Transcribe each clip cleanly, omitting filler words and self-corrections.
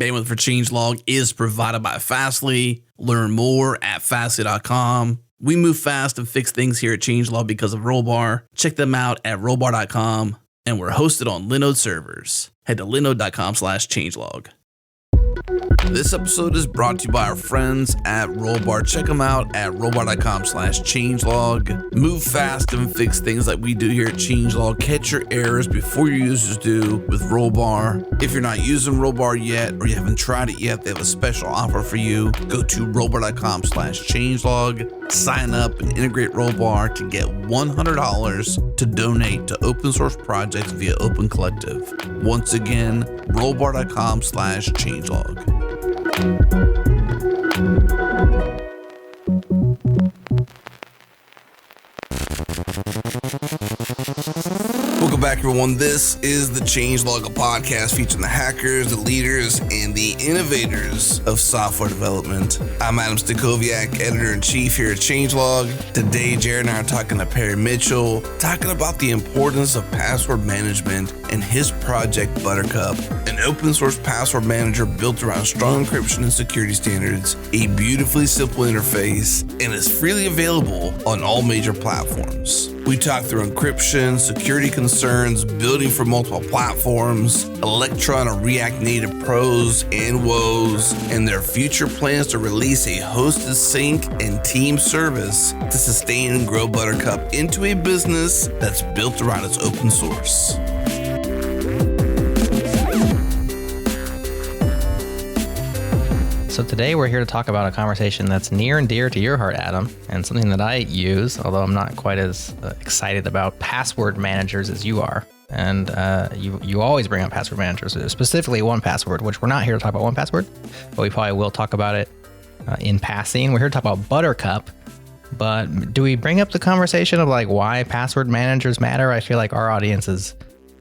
Bandwidth for changelog is provided by Fastly. Learn more at fastly.com. We move fast and fix things here at changelog because of Rollbar. Check them out at rollbar.com. And we're hosted on Linode servers. Head to linode.com/changelog. This episode is brought to you by our friends at Rollbar. Check them out at rollbar.com/changelog. Move fast and fix things like we do here at changelog. Catch your errors before your users do with Rollbar. If you're not using Rollbar yet or you haven't tried it yet, they have a special offer for you. Go to rollbar.com/changelog. Sign up and integrate Rollbar to get $100 to donate to open source projects via Open Collective. Once again, rollbar.com/changelog. Welcome back, everyone. This is the Changelog, a podcast featuring the hackers, the leaders, and the innovators of software development. I'm Adam Stacoviak, editor-in-chief here at Changelog. Today, Jared and I are talking to Perry Mitchell, talking about the importance of password management and his project, Buttercup, an open-source password manager built around strong encryption and security standards, a beautifully simple interface, and is freely available on all major platforms. We talk through encryption, security concerns, building for multiple platforms, Electron and React Native pros and woes, and their future plans to release a hosted sync and team service to sustain and grow Buttercup into a business that's built around its open source. So today we're here to talk about a conversation that's near and dear to your heart, Adam, and something that I use, although I'm not quite as excited about password managers as you are. And you always bring up password managers, specifically 1Password, which we're not here to talk about 1Password, but we probably will talk about it in passing. We're here to talk about Buttercup, but do we bring up the conversation of like why password managers matter? I feel like our audience is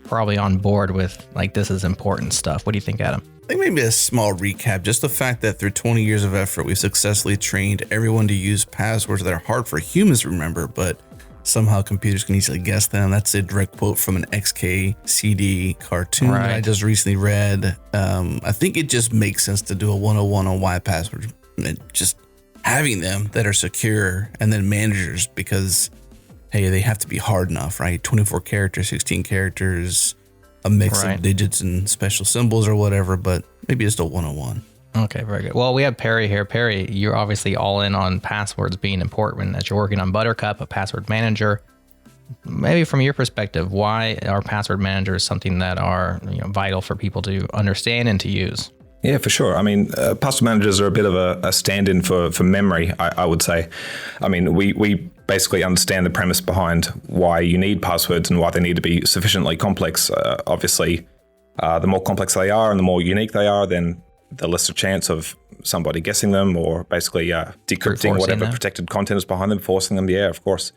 probably on board with like this is important stuff. What do you think, Adam? I think maybe a small recap, just the fact that through 20 years of effort, we've successfully trained everyone to use passwords that are hard for humans to remember, but somehow computers can easily guess them. That's a direct quote from an XKCD cartoon that I just recently read. I think it just makes sense to do a 101 on why passwords, and just having them that are secure, and then managers, because, hey, they have to be hard enough, right? 24 characters, 16 characters, a mix of digits and special symbols or whatever, but maybe just a 101. Okay, very good. Well, we have Perry here. Perry, you're obviously all in on passwords being important as you're working on Buttercup, a password manager. Maybe from your perspective, why are password managers something that are vital for people to understand and to use? Yeah, for sure. I mean, password managers are a bit of a stand-in for memory, I would say. I mean, we basically understand the premise behind why you need passwords and why they need to be sufficiently complex. Obviously, the more complex they are and the more unique they are, then the lesser chance of somebody guessing them or basically decrypting whatever protected content is behind them, forcing them. Yeah, of course.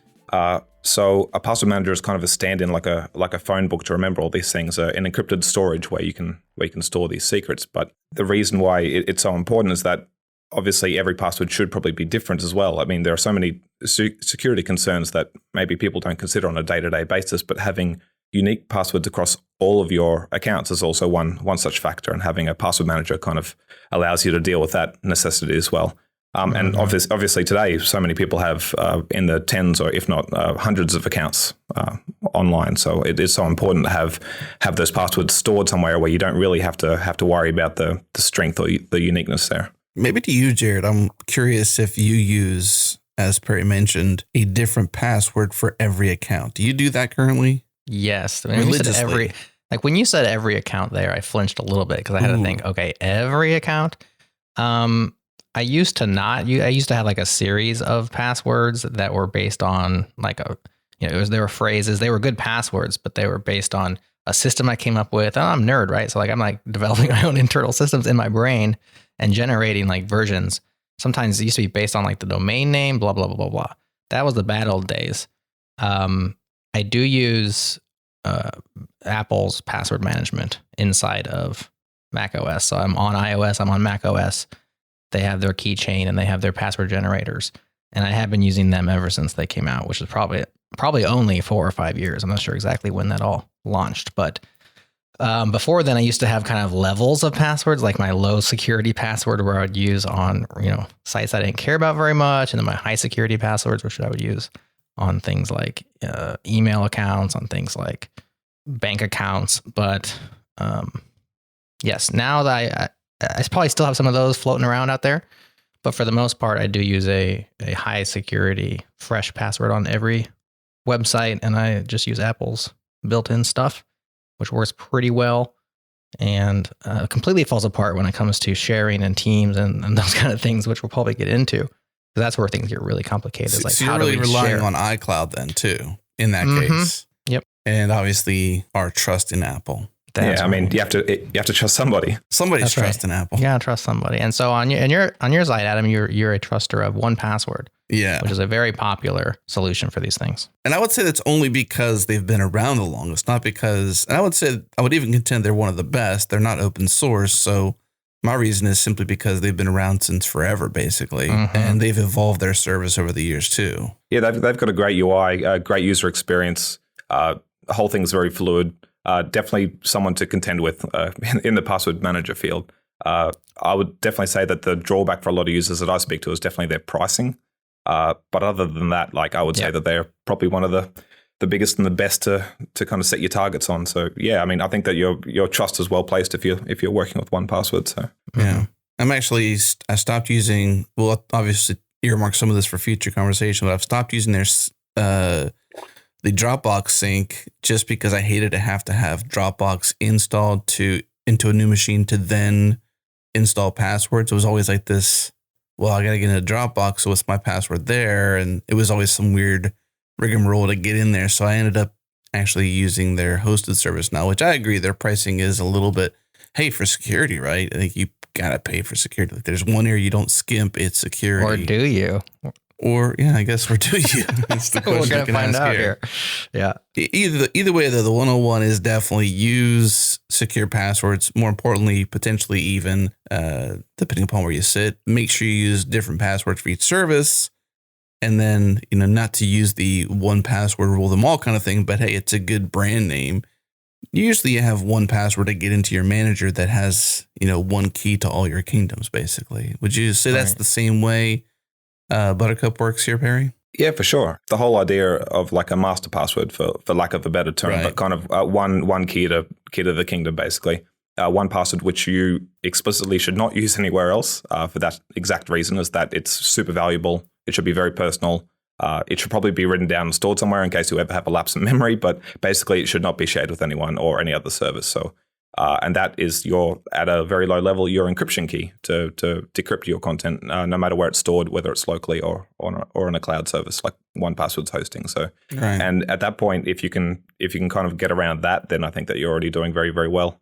So a password manager is kind of a stand-in, like a phone book to remember all these things, an encrypted storage where you can store these secrets. But the reason why it's so important is that obviously every password should probably be different as well. I mean, there are so many security concerns that maybe people don't consider on a day-to-day basis, but having unique passwords across all of your accounts is also one such factor, and having a password manager kind of allows you to deal with that necessity as well. And obviously today, so many people have in the tens or if not hundreds of accounts online. So it is so important to have those passwords stored somewhere where you don't really have to worry about the strength or the uniqueness there. Maybe to you, Jared, I'm curious if you use, as Perry mentioned, a different password for every account. Do you do that currently? Yes. I mean, when you said every account there, I flinched a little bit because I had to think, okay, every account? I used to not. I used to have like a series of passwords that were based on like there were phrases. They were good passwords, but they were based on a system I came up with. I'm a nerd, right? So like I'm like developing my own internal systems in my brain and generating like versions. Sometimes it used to be based on like the domain name, blah, blah, blah, blah, blah. That was the bad old days. I do use Apple's password management inside of Mac OS. So I'm on iOS, I'm on Mac OS. They have their keychain and they have their password generators. And I have been using them ever since they came out, which is probably only 4 or 5 years. I'm not sure exactly when that all launched, but Before then, I used to have kind of levels of passwords, like my low security password, where I would use on, sites I didn't care about very much. And then my high security passwords, which I would use on things like email accounts, on things like bank accounts. But yes, now that I probably still have some of those floating around out there. But for the most part, I do use a high security fresh password on every website. And I just use Apple's built-in stuff, which works pretty well, and completely falls apart when it comes to sharing and teams and those kind of things, which we'll probably get into, because that's where things get really complicated. So, like, so you're really relying on iCloud then too, in that case. Yep. And obviously our trust in Apple. I mean, you have to trust somebody. Somebody's trusting Apple. You gotta trust somebody. And so on your side, Adam, you're a truster of 1Password. Yeah. Which is a very popular solution for these things. And I would say that's only because they've been around the longest, not because, and I would even contend they're one of the best. They're not open source. So my reason is simply because they've been around since forever, basically. And they've evolved their service over the years too. Yeah, they've got a great UI, a great user experience. The whole thing's very fluid. Definitely someone to contend with in the password manager field. I would definitely say that the drawback for a lot of users that I speak to is definitely their pricing. But other than that, like, I would say that they're probably one of the biggest and the best to kind of set your targets on. So yeah, I mean, I think that your trust is well placed if you're working with 1Password. So yeah, I stopped using. Well, obviously earmark some of this for future conversation, but I've stopped using their the Dropbox sync just because I hated to have Dropbox installed into a new machine to then install passwords. It was always like this. Well, I got to get into Dropbox, so what's my password there? And it was always some weird rigmarole to get in there. So I ended up actually using their hosted service now, which I agree their pricing is a little bit, hey, for security, right? I think you got to pay for security. Like, there's one area you don't skimp, it's security. Or do you? Or, yeah, I guess, or do you? That's the question we're going to find out here. Yeah. Either way, though, the 101 is definitely use secure passwords. More importantly, potentially even, depending upon where you sit, make sure you use different passwords for each service. And then, not to use the 1Password rule them all kind of thing, but hey, it's a good brand name. Usually you have 1Password to get into your manager that has, one key to all your kingdoms, basically. Would you say that's the same way Buttercup works here, Perry? Yeah, for sure. The whole idea of like a master password, for lack of a better term, but kind of one key to the kingdom, basically. 1Password, which you explicitly should not use anywhere else for that exact reason, is that it's super valuable. It should be very personal. It should probably be written down and stored somewhere in case you ever have a lapse in memory, but basically it should not be shared with anyone or any other service. So, and that is at a very low level, your encryption key to decrypt your content, no matter where it's stored, whether it's locally or on a cloud service like 1Password's hosting. So, and at that point, if you can kind of get around that, then I think that you're already doing very, very well.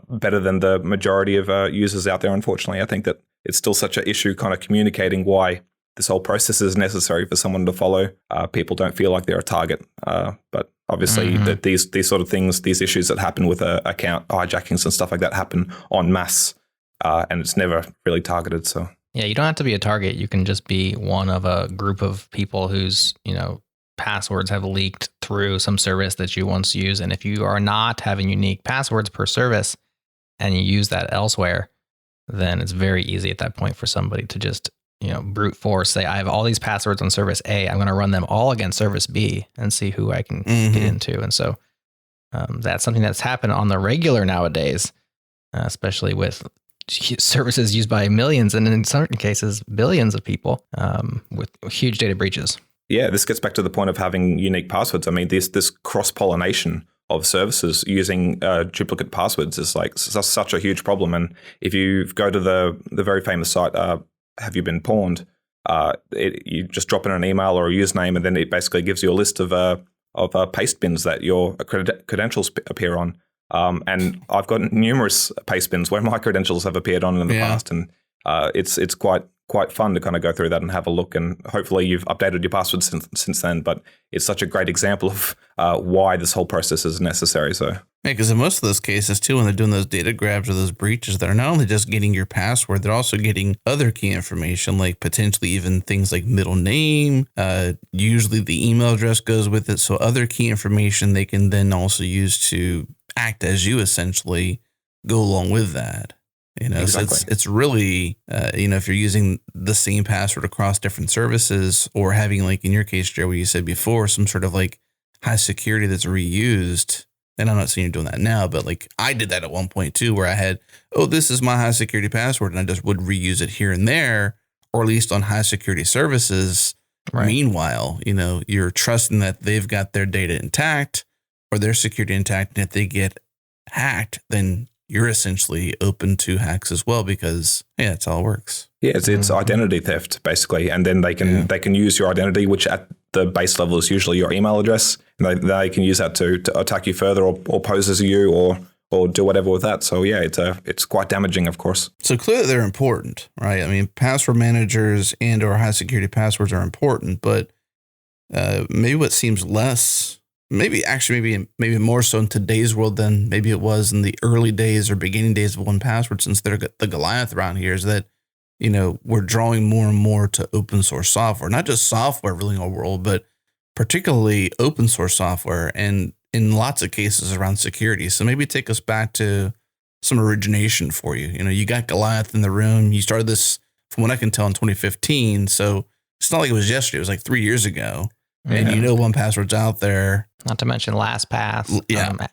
Better than the majority of users out there, unfortunately. I think that it's still such an issue kind of communicating why this whole process is necessary for someone to follow. People don't feel like they're a target. But obviously these sort of things, these issues that happen with account hijackings and stuff like that happen en masse, and it's never really targeted. So yeah, you don't have to be a target. You can just be one of a group of people whose, passwords have leaked through some service that you once used. And if you are not having unique passwords per service and you use that elsewhere, then it's very easy at that point for somebody to just, brute force, say, I have all these passwords on service A. I'm going to run them all against service B and see who I can get into. And so that's something that's happened on the regular nowadays, especially with services used by millions and in certain cases, billions of people with huge data breaches. Yeah, this gets back to the point of having unique passwords. I mean, this cross-pollination of services using duplicate passwords is like such a huge problem. And if you go to the very famous site, Have You Been Pawned? You just drop in an email or a username, and then it basically gives you a list of paste bins that your credentials appear on. And I've got numerous paste bins where my credentials have appeared on in the past, and it's quite fun to kind of go through that and have a look. And hopefully you've updated your password since then. But it's such a great example of why this whole process is necessary. So yeah, because in most of those cases too, when they're doing those data grabs or those breaches, they're not only just getting your password, they're also getting other key information, like potentially even things like middle name. Usually the email address goes with it. So other key information they can then also use to act as you essentially go along with that. Exactly. So it's really, if you're using the same password across different services, or having, like in your case, Joe, where you said before, some sort of like high security that's reused. And I'm not saying you're doing that now, but like I did that at one point too, where I had, this is my high security password, and I just would reuse it here and there, or at least on high security services. Right. Meanwhile, you're trusting that they've got their data intact or their security intact. And if they get hacked, then you're essentially open to hacks as well, because that's how it works. Yeah, it's identity theft basically, and then they can use your identity, which at the base level is usually your email address, and they can use that to attack you further, or pose as you, or do whatever with that. So it's quite damaging, of course. So clearly they're important, right? I mean, password managers and or high security passwords are important, but maybe what seems less. Maybe more so in today's world than maybe it was in the early days or beginning days of 1Password, since they're the Goliath around here, is that, we're drawing more and more to open source software, not just software really in our world, but particularly open source software, and in lots of cases around security. So maybe take us back to some origination for you. You got Goliath in the room. You started this, from what I can tell, in 2015. So it's not like it was yesterday. It was like 3 years ago. And 1Password's out there. Not to mention LastPass,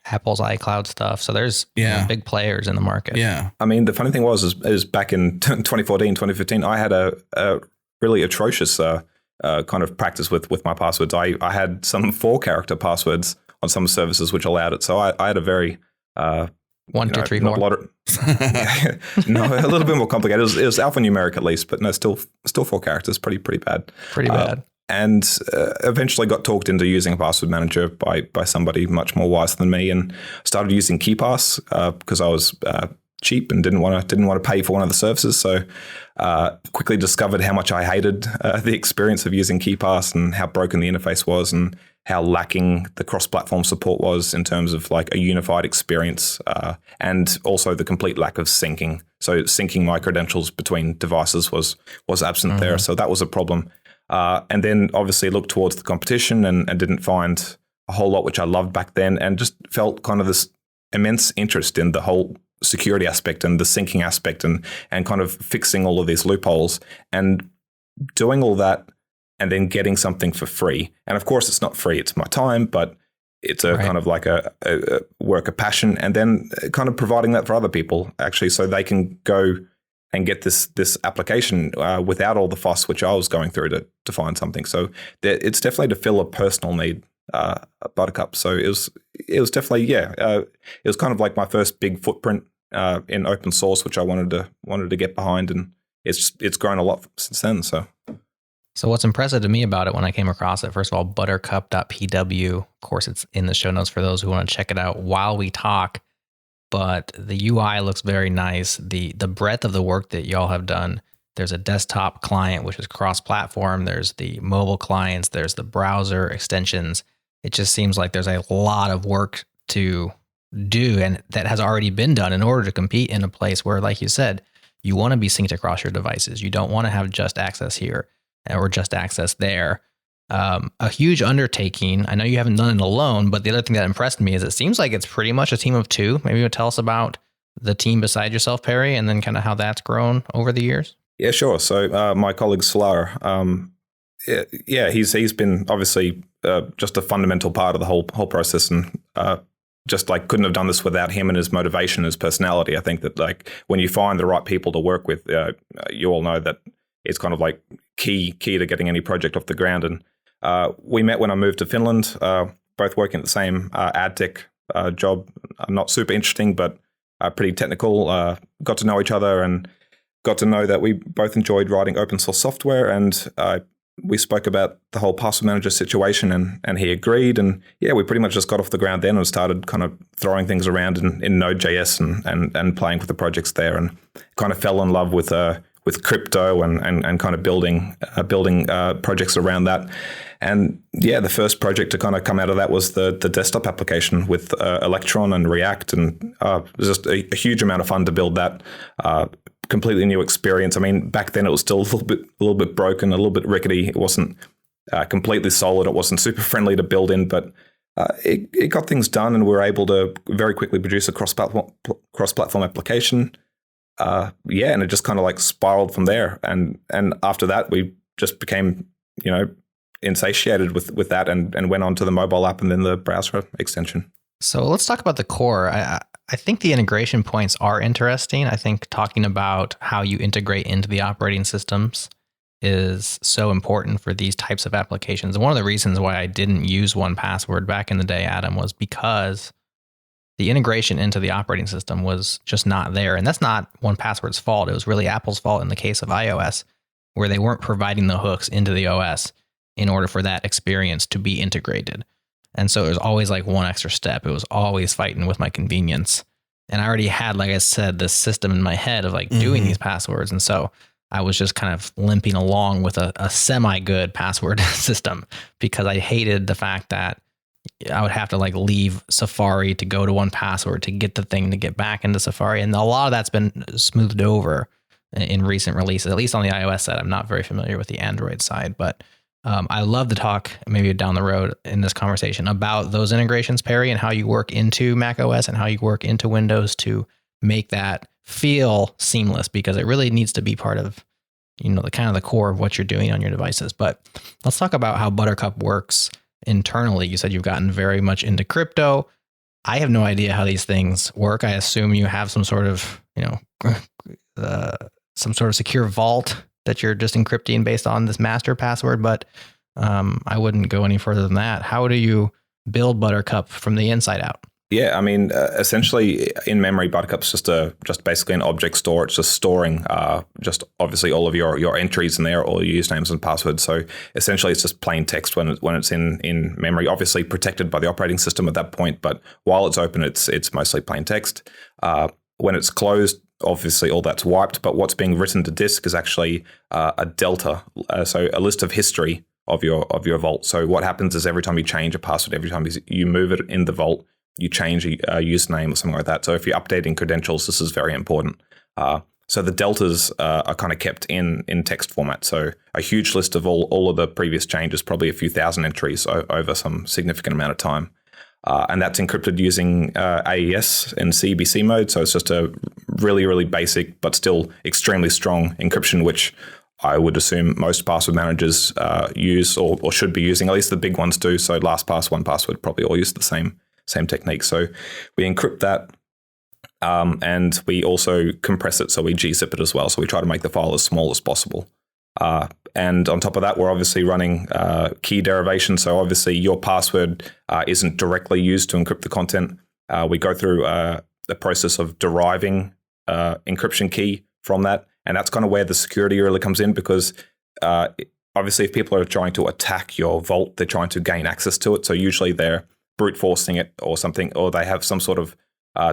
Apple's iCloud stuff. So there's big players in the market. Yeah. I mean, the funny thing is back in 2014, 2015, I had a really atrocious kind of practice with my passwords. I had some 4-character passwords on some services which allowed it. So I had a very 1, 2, 3, 4. No, a little bit more complicated. It was alphanumeric at least, but no, still 4 characters. Pretty bad. Pretty bad. And eventually got talked into using a password manager by somebody much more wise than me, and started using KeePass because I was cheap and didn't want to pay for one of the services. So quickly discovered how much I hated the experience of using KeePass, and how broken the interface was, and how lacking the cross-platform support was in terms of like a unified experience, and also the complete lack of syncing. So syncing my credentials between devices was absent there. So that was a problem. And then obviously looked towards the competition and didn't find a whole lot which I loved back then, and just felt kind of this immense interest in the whole security aspect and the syncing aspect, and kind of fixing all of these loopholes and doing all that, and then getting something for free. And of course, it's not free, it's my time, but it's a kind of like a work of passion, and then kind of providing that for other people actually, so they can go and get this application without all the fuss which I was going through to find something. So it's definitely to fill a personal need, Buttercup. So it was definitely it was kind of like my first big footprint in open source, which I wanted to get behind, and it's grown a lot since then. So what's impressive to me about it when I came across it, first of all, buttercup.pw. Of course, it's in the show notes for those who want to check it out while we talk. But the UI looks very nice. The breadth of the work that y'all have done. There's a desktop client, which is cross-platform. There's the mobile clients. There's the browser extensions. It just seems like there's a lot of work to do, and that has already been done in order to compete in a place where, like you said, you want to be synced across your devices. You don't want to have just access here or just access there. A huge undertaking. I know you haven't done it alone, but the other thing that impressed me is it seems like it's pretty much a team of 2. Maybe you'll tell us about the team beside yourself, Perry, and then kind of how that's grown over the years. Yeah, sure. So my colleague Solar, he's been obviously just a fundamental part of the whole process, and just like couldn't have done this without him and his motivation, his personality. I think that like when you find the right people to work with, you all know that it's kind of like key to getting any project off the ground. And we met when I moved to Finland, both working at the same ad tech job. Not super interesting, but pretty technical. Got to know each other and got to know that we both enjoyed writing open source software. And we spoke about the whole password manager situation, and he agreed. And we pretty much just got off the ground then and started kind of throwing things around in Node.js and playing with the projects there, and kind of fell in love with crypto and kind of building projects around that. And the first project to kind of come out of that was the desktop application with Electron and React, and it was just a huge amount of fun to build that. Completely new experience. I mean, back then it was still a little bit broken, a little bit rickety. It wasn't completely solid. It wasn't super friendly to build in, but It got things done, and we were able to very quickly produce a cross-platform application. And it just kind of like spiraled from there. And after that, we just became, insatiated with that and went on to the mobile app and then the browser extension. So let's talk about the core. I think the integration points are interesting. I think talking about how you integrate into the operating systems is so important for these types of applications. And one of the reasons why I didn't use 1Password back in the day, Adam, was because the integration into the operating system was just not there. And that's not 1Password's fault. It was really Apple's fault in the case of iOS, where they weren't providing the hooks into the OS in order for that experience to be integrated. And so it was always like one extra step. It was always fighting with my convenience. And I already had, like I said, this system in my head of like doing these passwords. And so I was just kind of limping along with a semi-good password system because I hated the fact that I would have to like leave Safari to go to 1Password to get the thing to get back into Safari. And a lot of that's been smoothed over in recent releases, at least on the iOS side. I'm not very familiar with the Android side, but I love to talk maybe down the road in this conversation about those integrations, Perry, and how you work into macOS and how you work into Windows to make that feel seamless, because it really needs to be part of, the kind of the core of what you're doing on your devices. But let's talk about how Buttercup works internally. You said you've gotten very much into crypto. I have no idea how these things work. I assume you have some sort of, some sort of secure vault that you're just encrypting based on this master password, but I wouldn't go any further than that. How do you build Buttercup from the inside out? Yeah, I mean, essentially in memory, Buttercup's just basically an object store. It's just storing just obviously all of your entries in there, all your usernames and passwords. So essentially it's just plain text when it's in memory, obviously protected by the operating system at that point. But while it's open, it's mostly plain text. When it's closed, obviously all that's wiped, but what's being written to disk is actually a delta, so a list of history of your vault. So what happens is every time you change a password, every time you move it in the vault, you change a username or something like that. So if you're updating credentials, this is very important. So the deltas are kind of kept in text format. So a huge list of all of the previous changes, probably a few thousand entries over some significant amount of time. And that's encrypted using AES and CBC mode. So it's just a really, really basic, but still extremely strong encryption, which I would assume most password managers use or should be using. At least the big ones do. So LastPass, 1Password probably all use the same technique. So we encrypt that. And we also compress it. So we gzip it as well. So we try to make the file as small as possible. And on top of that, we're obviously running key derivation. So obviously your password isn't directly used to encrypt the content. We go through the process of deriving encryption key from that. And that's kind of where the security really comes in, because obviously if people are trying to attack your vault, they're trying to gain access to it. So usually they're brute forcing it or something, or they have some sort of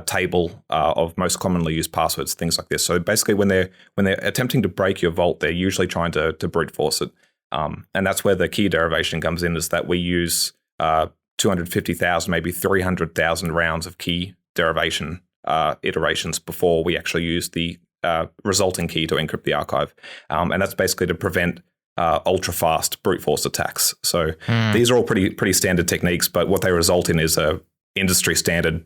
table of most commonly used passwords, things like this. So basically when they're attempting to break your vault, they're usually trying to brute force it. And that's where the key derivation comes in, is that we use 250,000, maybe 300,000 rounds of key derivation iterations before we actually use the resulting key to encrypt the archive. And that's basically to prevent ultra-fast brute force attacks. So these are all pretty standard techniques, but what they result in is a industry standard,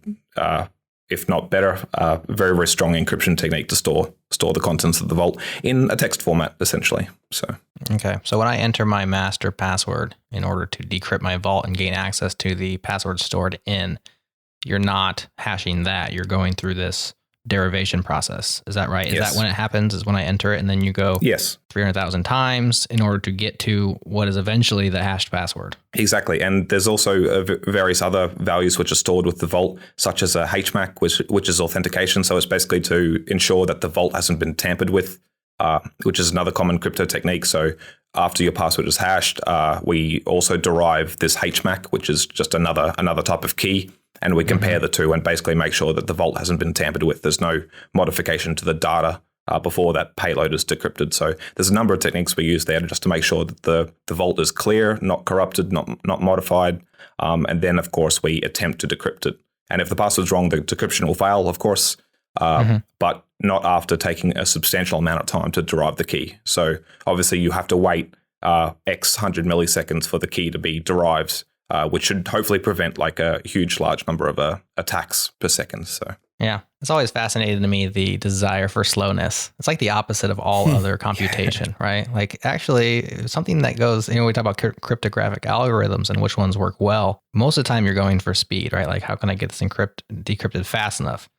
if not better, very, very strong encryption technique to store the contents of the vault in a text format, essentially. So okay. So when I enter my master password in order to decrypt my vault and gain access to the password stored in, you're not hashing that. You're going through this derivation process. Is that right? Is Yes. that when it happens, is when I enter it and then you go yes, 300,000 times in order to get to what is eventually the hashed password? exactly. And there's also various other values which are stored with the vault, such as a HMAC, which is authentication. So it's basically to ensure that the vault hasn't been tampered with, which is another common crypto technique. So after your password is hashed, we also derive this HMAC, which is just another type of key. And we compare the two and basically make sure that the vault hasn't been tampered with. There's no modification to the data before that payload is decrypted. So there's a number of techniques we use there just to make sure that the vault is clear, not corrupted, not modified. And then, of course, we attempt to decrypt it. And if the password's wrong, the decryption will fail, of course, but not after taking a substantial amount of time to derive the key. So obviously you have to wait X 100 milliseconds for the key to be derived which should hopefully prevent like a large number of attacks per second. So yeah, it's always fascinating to me, the desire for slowness. It's like the opposite of all other computation, right? Like actually something that goes, we talk about cryptographic algorithms and which ones work well. Most of the time you're going for speed, right? Like how can I get this decrypted fast enough?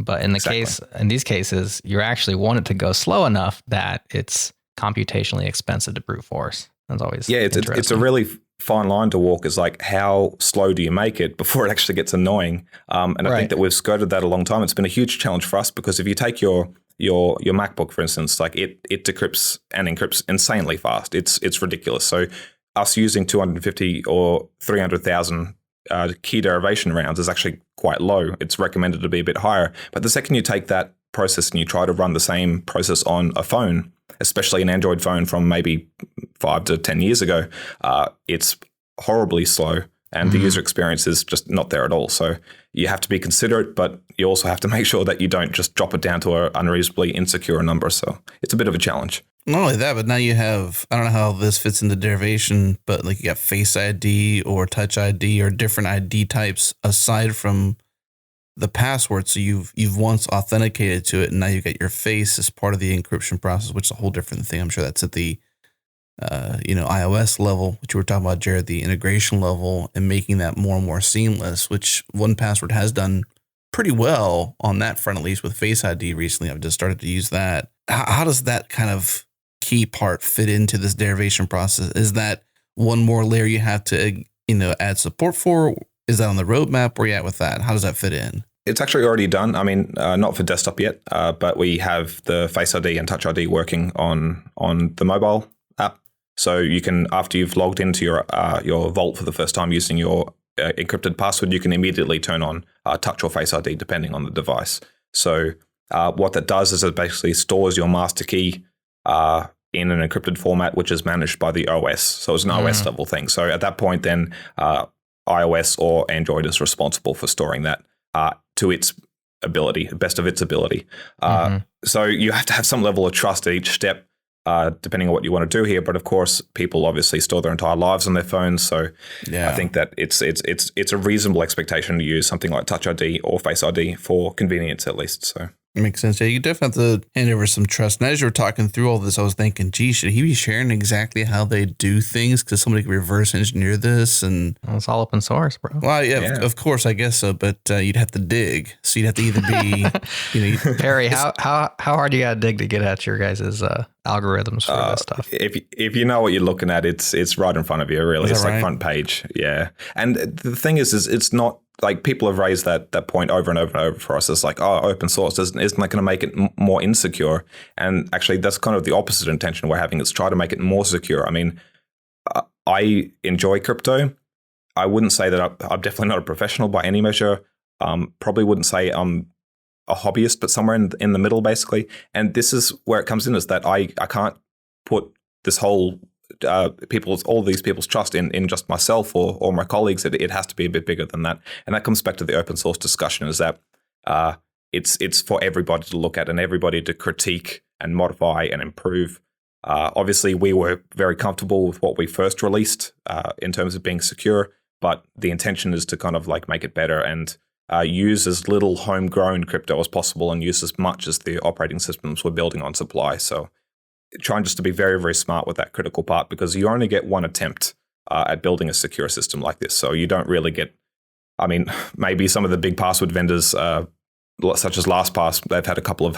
But in these cases, you actually want it to go slow enough that it's computationally expensive to brute force. That's always it's a really fine line to walk, is like how slow do you make it before it actually gets annoying? And I think that we've skirted that a long time. It's been a huge challenge for us because if you take your MacBook, for instance, like it decrypts and encrypts insanely fast. It's ridiculous. So us using 250 or 300,000 key derivation rounds is actually quite low. It's recommended to be a bit higher. But the second you take that process and you try to run the same process on a phone, especially an Android phone from maybe 5 to 10 years ago, it's horribly slow and the user experience is just not there at all. So you have to be considerate, but you also have to make sure that you don't just drop it down to an unreasonably insecure number. So it's a bit of a challenge. Not only that, but now you have, I don't know how this fits into derivation, but like you got Face ID or Touch ID or different ID types aside from the password. So you've once authenticated to it, and now you get your face as part of the encryption process, which is a whole different thing. I'm sure that's at the iOS level, which you were talking about, Jared, the integration level, and making that more and more seamless, which 1Password has done pretty well on that front, at least with Face ID recently. I've just started to use that. How does that kind of key part fit into this derivation process? Is that one more layer you have to, add support for? Is that on the roadmap? Where are you at with that? How does that fit in? It's actually already done. I mean, not for desktop yet, but we have the Face ID and Touch ID working on the mobile app. So you can, after you've logged into your Vault for the first time using your encrypted password, you can immediately turn on Touch or Face ID depending on the device. So what that does is it basically stores your master key in an encrypted format, which is managed by the OS. So it's an OS level thing. So at that point, then iOS or Android is responsible for storing that to its ability, best of its ability. So you have to have some level of trust at each step, depending on what you want to do here. But of course, people obviously store their entire lives on their phones. So I think that it's a reasonable expectation to use something like Touch ID or Face ID for convenience, at least. So. Makes sense. Yeah, you definitely have to hand over some trust. And as you were talking through all this, I was thinking, gee, should he be sharing exactly how they do things? Because somebody could reverse engineer this. And it's all open source, bro. Well, yeah. Of course, I guess so. But you'd have to dig. So you'd have to either be, Perry, how hard you got to dig to get at your guys' algorithms for this stuff? If you know what you're looking at, it's right in front of you, really. It's like front page. Yeah. And the thing is it's not, like people have raised that point over and over and over for us. It's like, open source isn't that going to make it more insecure? And actually, that's kind of the opposite intention we're having. It's try to make it more secure. I mean, I enjoy crypto. I wouldn't say that I'm definitely not a professional by any measure. Probably wouldn't say I'm a hobbyist, but somewhere in the middle, basically. And this is where it comes in, is that I can't put this whole all these people's trust in just myself or my colleagues. It has to be a bit bigger than that. And that comes back to the open source discussion, is that it's for everybody to look at and everybody to critique and modify and improve. Obviously, we were very comfortable with what we first released in terms of being secure, but the intention is to kind of like make it better and use as little homegrown crypto as possible and use as much as the operating systems we're building on supply. So trying just to be very, very smart with that critical part, because you only get one attempt at building a secure system like this. So you don't really get, I mean, maybe some of the big password vendors, such as LastPass, they've had a couple of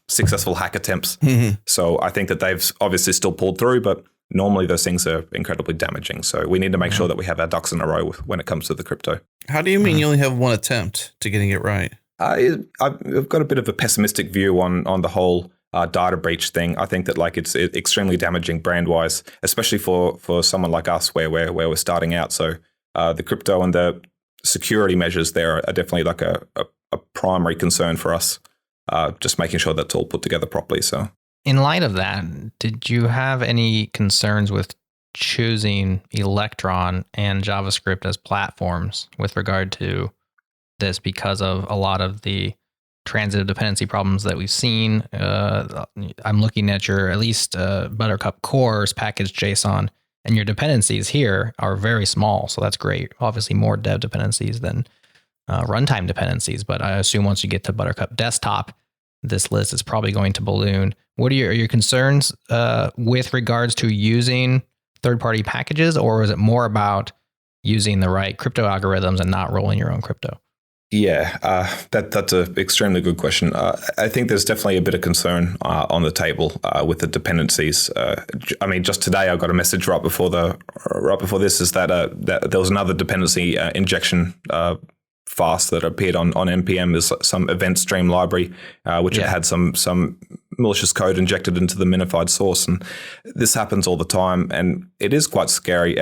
successful hack attempts. So I think that they've obviously still pulled through, but normally those things are incredibly damaging. So we need to make sure that we have our ducks in a row when it comes to the crypto. How do you mean you only have one attempt to getting it right? I've got a bit of a pessimistic view on the whole data breach thing. I think that like it's extremely damaging brand wise, especially for someone like us where we're starting out. So the crypto and the security measures there are definitely like a primary concern for us. Just making sure that's all put together properly. So in light of that, did you have any concerns with choosing Electron and JavaScript as platforms with regard to this, because of a lot of the transitive dependency problems that we've seen? I'm looking at your at least Buttercup cores package JSON. And your dependencies here are very small, so that's great. Obviously, more dev dependencies than runtime dependencies, but I assume once you get to Buttercup Desktop, this list is probably going to balloon. What are your concerns with regards to using third-party packages, or is it more about using the right crypto algorithms and not rolling your own crypto? Yeah, that's an extremely good question. I think there's definitely a bit of concern on the table with the dependencies. I mean, just today I got a message right before this is that there was another dependency injection fast that appeared on npm as some event stream library, which had some malicious code injected into the minified source, and this happens all the time, and it is quite scary.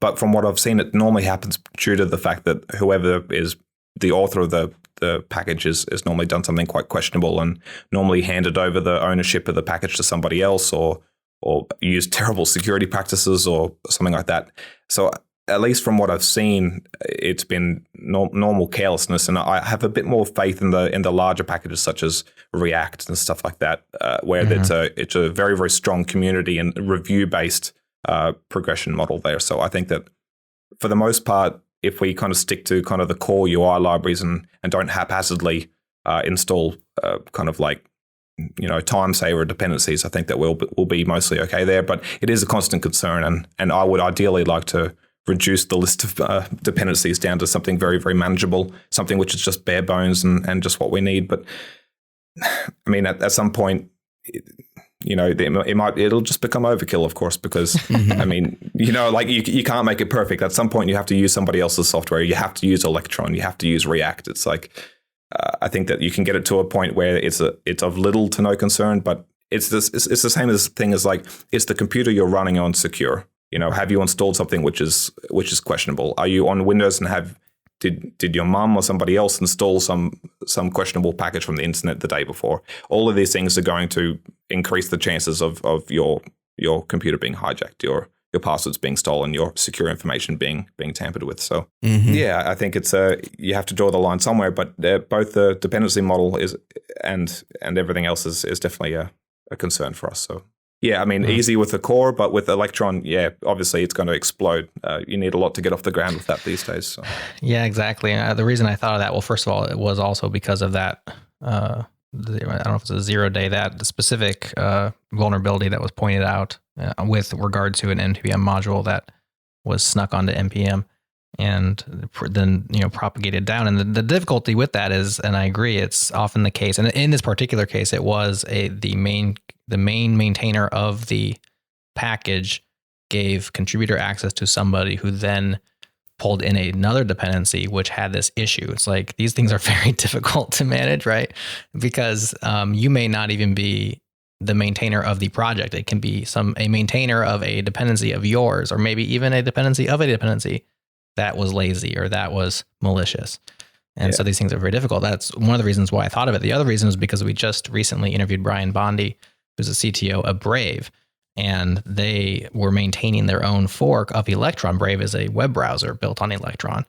But from what I've seen, it normally happens due to the fact that whoever is the author of the package is normally done something quite questionable and normally handed over the ownership of the package to somebody else or used terrible security practices or something like that. So at least from what I've seen, it's been normal carelessness, and I have a bit more faith in the larger packages such as React and stuff like that, where it's a very, very strong community and review-based progression model there. So I think that for the most part, if we kind of stick to kind of the core UI libraries and don't haphazardly install kind of like, time saver dependencies, I think that we'll be mostly okay there. But it is a constant concern, and I would ideally like to reduce the list of dependencies down to something very, very manageable, something which is just bare bones and just what we need. But I mean, at some point, it'll just become overkill, of course, because I mean, like you can't make it perfect. At some point, you have to use somebody else's software. You have to use Electron. You have to use React. It's like I think that you can get it to a point where it's of little to no concern, but it's the same thing as like, is the computer you're running on secure? Have you installed something which is questionable? Are you on Windows and did your mum or somebody else install some questionable package from the internet the day before? All of these things are going to increase the chances of your computer being hijacked, your passwords being stolen, your secure information being tampered with. So yeah, I think it's you have to draw the line somewhere. But both the dependency model is and everything else is definitely a concern for us. So. Yeah, I mean, easy with the core, but with Electron, yeah, obviously it's going to explode. You need a lot to get off the ground with that these days. So. Yeah, exactly. And the reason I thought of that, well, first of all, it was also because of that, I don't know if it's a 0 day, that specific vulnerability that was pointed out with regard to an NPM module that was snuck onto NPM and then, propagated down. And the difficulty with that is, and I agree, it's often the case, and in this particular case, it was the main maintainer of the package gave contributor access to somebody who then pulled in another dependency which had this issue. It's like these things are very difficult to manage, right? Because you may not even be the maintainer of the project. It can be a maintainer of a dependency of yours, or maybe even a dependency of a dependency that was lazy or that was malicious. And so these things are very difficult. That's one of the reasons why I thought of it. The other reason is because we just recently interviewed Brian Bondi, who's a CTO of Brave, and they were maintaining their own fork of Electron. Brave is a web browser built on Electron,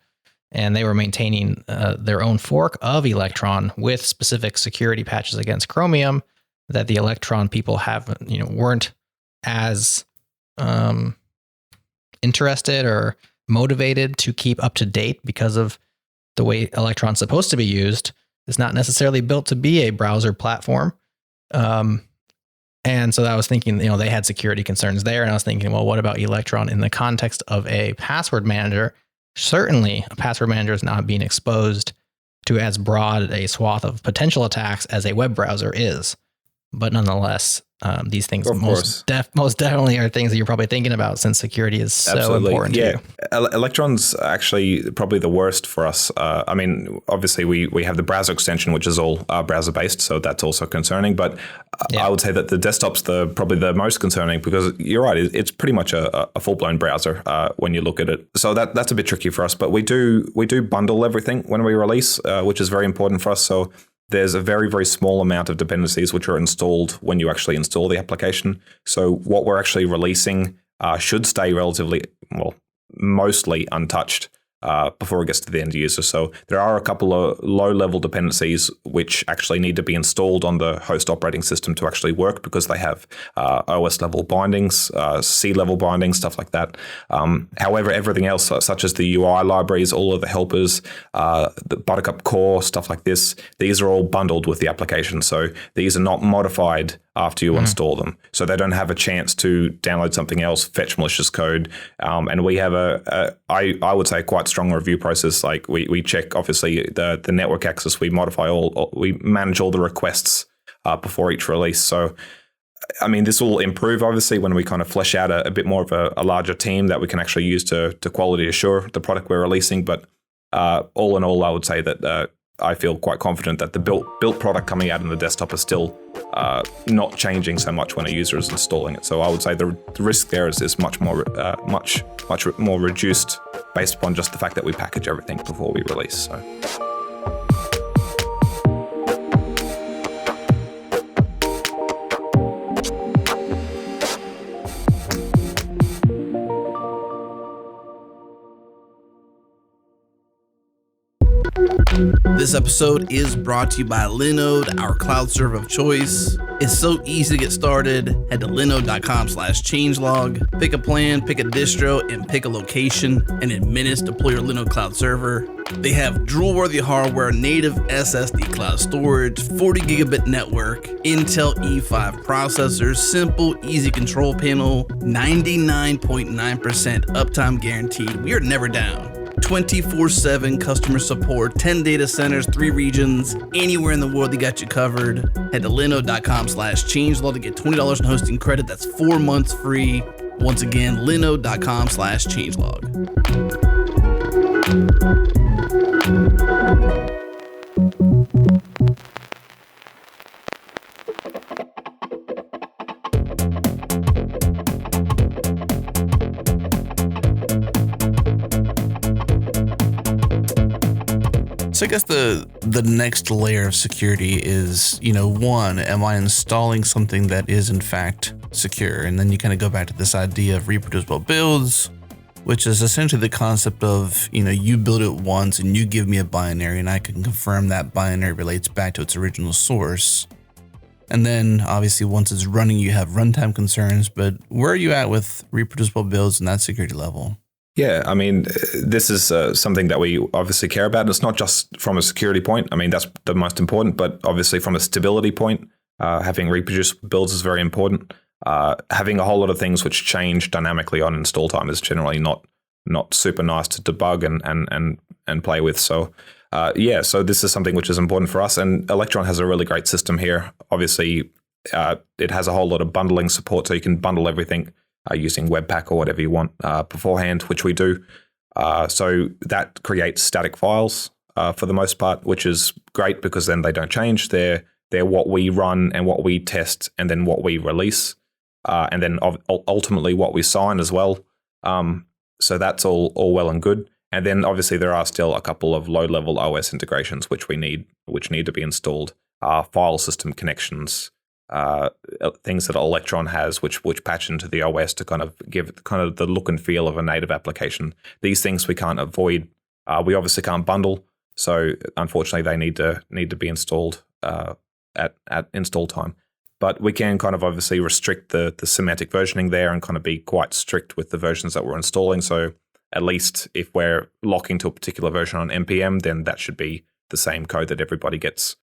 and they were maintaining their own fork of Electron with specific security patches against Chromium that the Electron people weren't as interested or motivated to keep up to date because of the way Electron's supposed to be used. It's not necessarily built to be a browser platform. And so I was thinking, they had security concerns there. And I was thinking, well, what about Electron in the context of a password manager? Certainly, a password manager is not being exposed to as broad a swath of potential attacks as a web browser is. But nonetheless, these things most definitely are things that you're probably thinking about, since security is so important to you. Electron's actually probably the worst for us. I mean, obviously we have the browser extension, which is all browser based, so that's also concerning. But I would say that the desktop's probably the most concerning, because you're right, it's pretty much a full blown browser when you look at it. So that's a bit tricky for us. But we do bundle everything when we release, which is very important for us. So there's a very, very small amount of dependencies which are installed when you actually install the application. So what we're actually releasing should stay mostly untouched. before it gets to the end user. So there are a couple of low-level dependencies which actually need to be installed on the host operating system to actually work, because they have OS-level bindings, C-level bindings, stuff like that. However, everything else, such as the UI libraries, all of the helpers, the Buttercup core, stuff like this, these are all bundled with the application. So these are not modified after you install them. So they don't have a chance to download something else, fetch malicious code. And we have I would say, quite strong review process. Like we check, obviously, the network access. We modify we manage all the requests before each release. So, I mean, this will improve, obviously, when we kind of flesh out a bit more of a larger team that we can actually use to quality assure the product we're releasing. But all in all, I would say that I feel quite confident that the built product coming out in the desktop is still not changing so much when a user is installing it. So I would say the risk there is much more reduced based upon just the fact that we package everything before we release. So. This episode is brought to you by Linode, our cloud server of choice. It's so easy to get started. Head to linode.com/changelog, pick a plan, pick a distro, and pick a location, and in minutes deploy your Linode cloud server. They have drool-worthy hardware, native SSD cloud storage, 40 gigabit network, Intel E5 processors, simple, easy control panel, 99.9% uptime guaranteed. We are never down. 24/7 customer support, 10 data centers, 3 regions, anywhere in the world, they got you covered. Head to linode.com/changelog to get $20 in hosting credit. That's 4 months free. Once again, linode.com/changelog. So I guess the next layer of security is, one, am I installing something that is in fact secure? And then you kind of go back to this idea of reproducible builds, which is essentially the concept of, you build it once and you give me a binary and I can confirm that binary relates back to its original source. And then obviously once it's running, you have runtime concerns, but where are you at with reproducible builds and that security level? Yeah, I mean, this is something that we obviously care about. And it's not just from a security point. I mean, that's the most important, but obviously from a stability point, having reproducible builds is very important. Having a whole lot of things which change dynamically on install time is generally not super nice to debug and play with. So so this is something which is important for us. And Electron has a really great system here. Obviously, it has a whole lot of bundling support, so you can bundle everything using Webpack or whatever you want beforehand, which we do. So that creates static files for the most part, which is great because then they don't change. They're what we run and what we test and then what we release and then ultimately what we sign as well. So that's all well and good. And then obviously there are still a couple of low-level OS integrations which need to be installed. File system connections, things that Electron has, which patch into the OS to kind of give kind of the look and feel of a native application. These things we can't avoid. We obviously can't bundle, so unfortunately they need to be installed at install time. But we can kind of obviously restrict the semantic versioning there and kind of be quite strict with the versions that we're installing. So at least if we're locking to a particular version on NPM, then that should be the same code that everybody gets.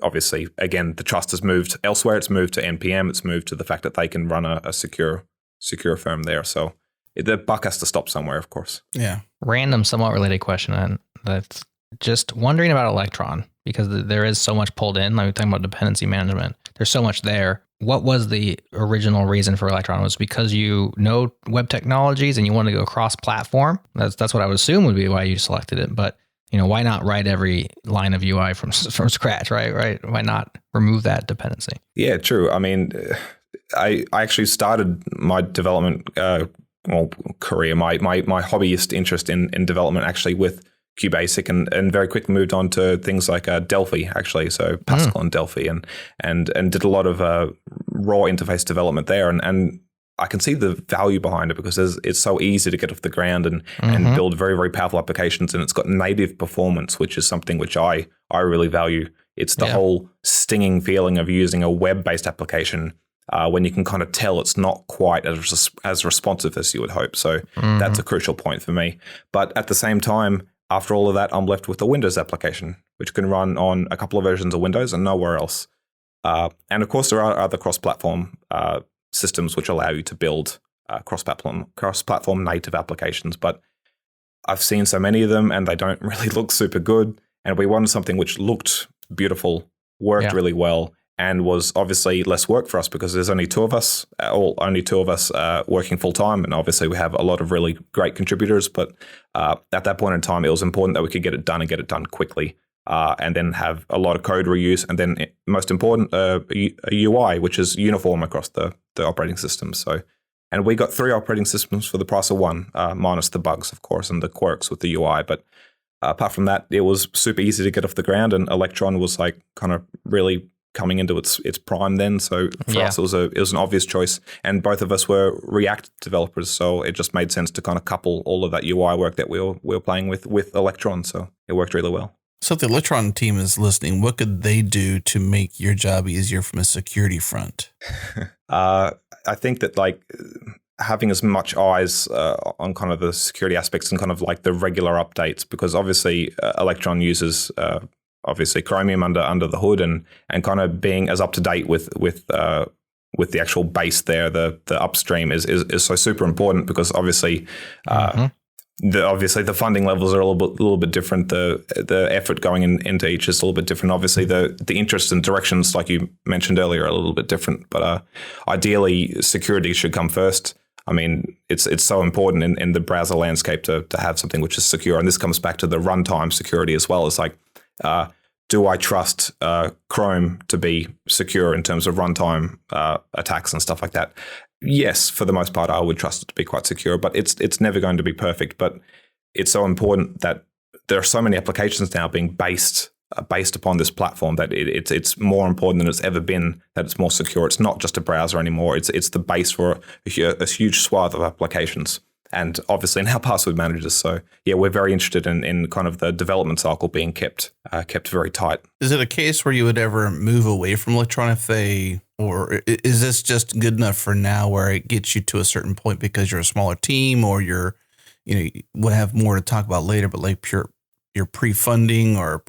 Obviously, again, the trust has moved elsewhere. It's moved to NPM. It's moved to the fact that they can run a secure firm there. So the buck has to stop somewhere, of course. Yeah. Random, somewhat related question, and that's just wondering about Electron, because there is so much pulled in. Like we're talking about dependency management. There's so much there. What was the original reason for Electron? Was it because you know web technologies and you want to go cross-platform? That's what I would assume would be why you selected it. But why not write every line of UI from scratch, right? Why not remove that dependency? Yeah, true. I mean, I actually started my development career, my hobbyist interest in development actually with QBasic and very quickly moved on to things like Delphi, actually. So Pascal and Delphi and did a lot of raw interface development there. And I can see the value behind it because it's so easy to get off the ground and build very, very powerful applications. And it's got native performance, which is something which I really value. It's the whole stinging feeling of using a web-based application when you can kind of tell it's not quite as responsive as you would hope. So that's a crucial point for me. But at the same time, after all of that, I'm left with a Windows application, which can run on a couple of versions of Windows and nowhere else. And of course, there are other cross-platform systems which allow you to build cross-platform native applications. But I've seen so many of them and they don't really look super good. And we wanted something which looked beautiful, worked really well, and was obviously less work for us because there's only two of us working full time. And obviously we have a lot of really great contributors. But at that point in time, it was important that we could get it done and get it done quickly. And then have a lot of code reuse, and then most important, a UI which is uniform across the operating system. So, and we got 3 operating systems for the price of 1, minus the bugs, of course, and the quirks with the UI. But apart from that, it was super easy to get off the ground, and Electron was like kind of really coming into its prime then. So for us, it was an obvious choice, and both of us were React developers, so it just made sense to kind of couple all of that UI work that we were playing with Electron. So it worked really well. So if the Electron team is listening, what could they do to make your job easier from a security front? I think that like having as much eyes on kind of the security aspects and kind of like the regular updates, because obviously Electron uses obviously Chromium under the hood, and kind of being as up to date with the actual base there, the upstream is so super important, because obviously. The funding levels are a little bit different. The effort going into each is a little bit different. Obviously, the interests and directions, like you mentioned earlier, are a little bit different. But ideally, security should come first. I mean, it's so important in the browser landscape to have something which is secure. And this comes back to the runtime security as well. It's like, do I trust Chrome to be secure in terms of runtime attacks and stuff like that? Yes, for the most part, I would trust it to be quite secure, but it's never going to be perfect. But it's so important that there are so many applications now being based upon this platform that it's more important than it's ever been that it's more secure. It's not just a browser anymore. It's the base for a huge swath of applications, and obviously now password managers. So yeah, we're very interested in kind of the development cycle being kept very tight. Is it a case where you would ever move away from Electron or is this just good enough for now where it gets you to a certain point because you're a smaller team, or we'll have more to talk about later, but like your pre-funding or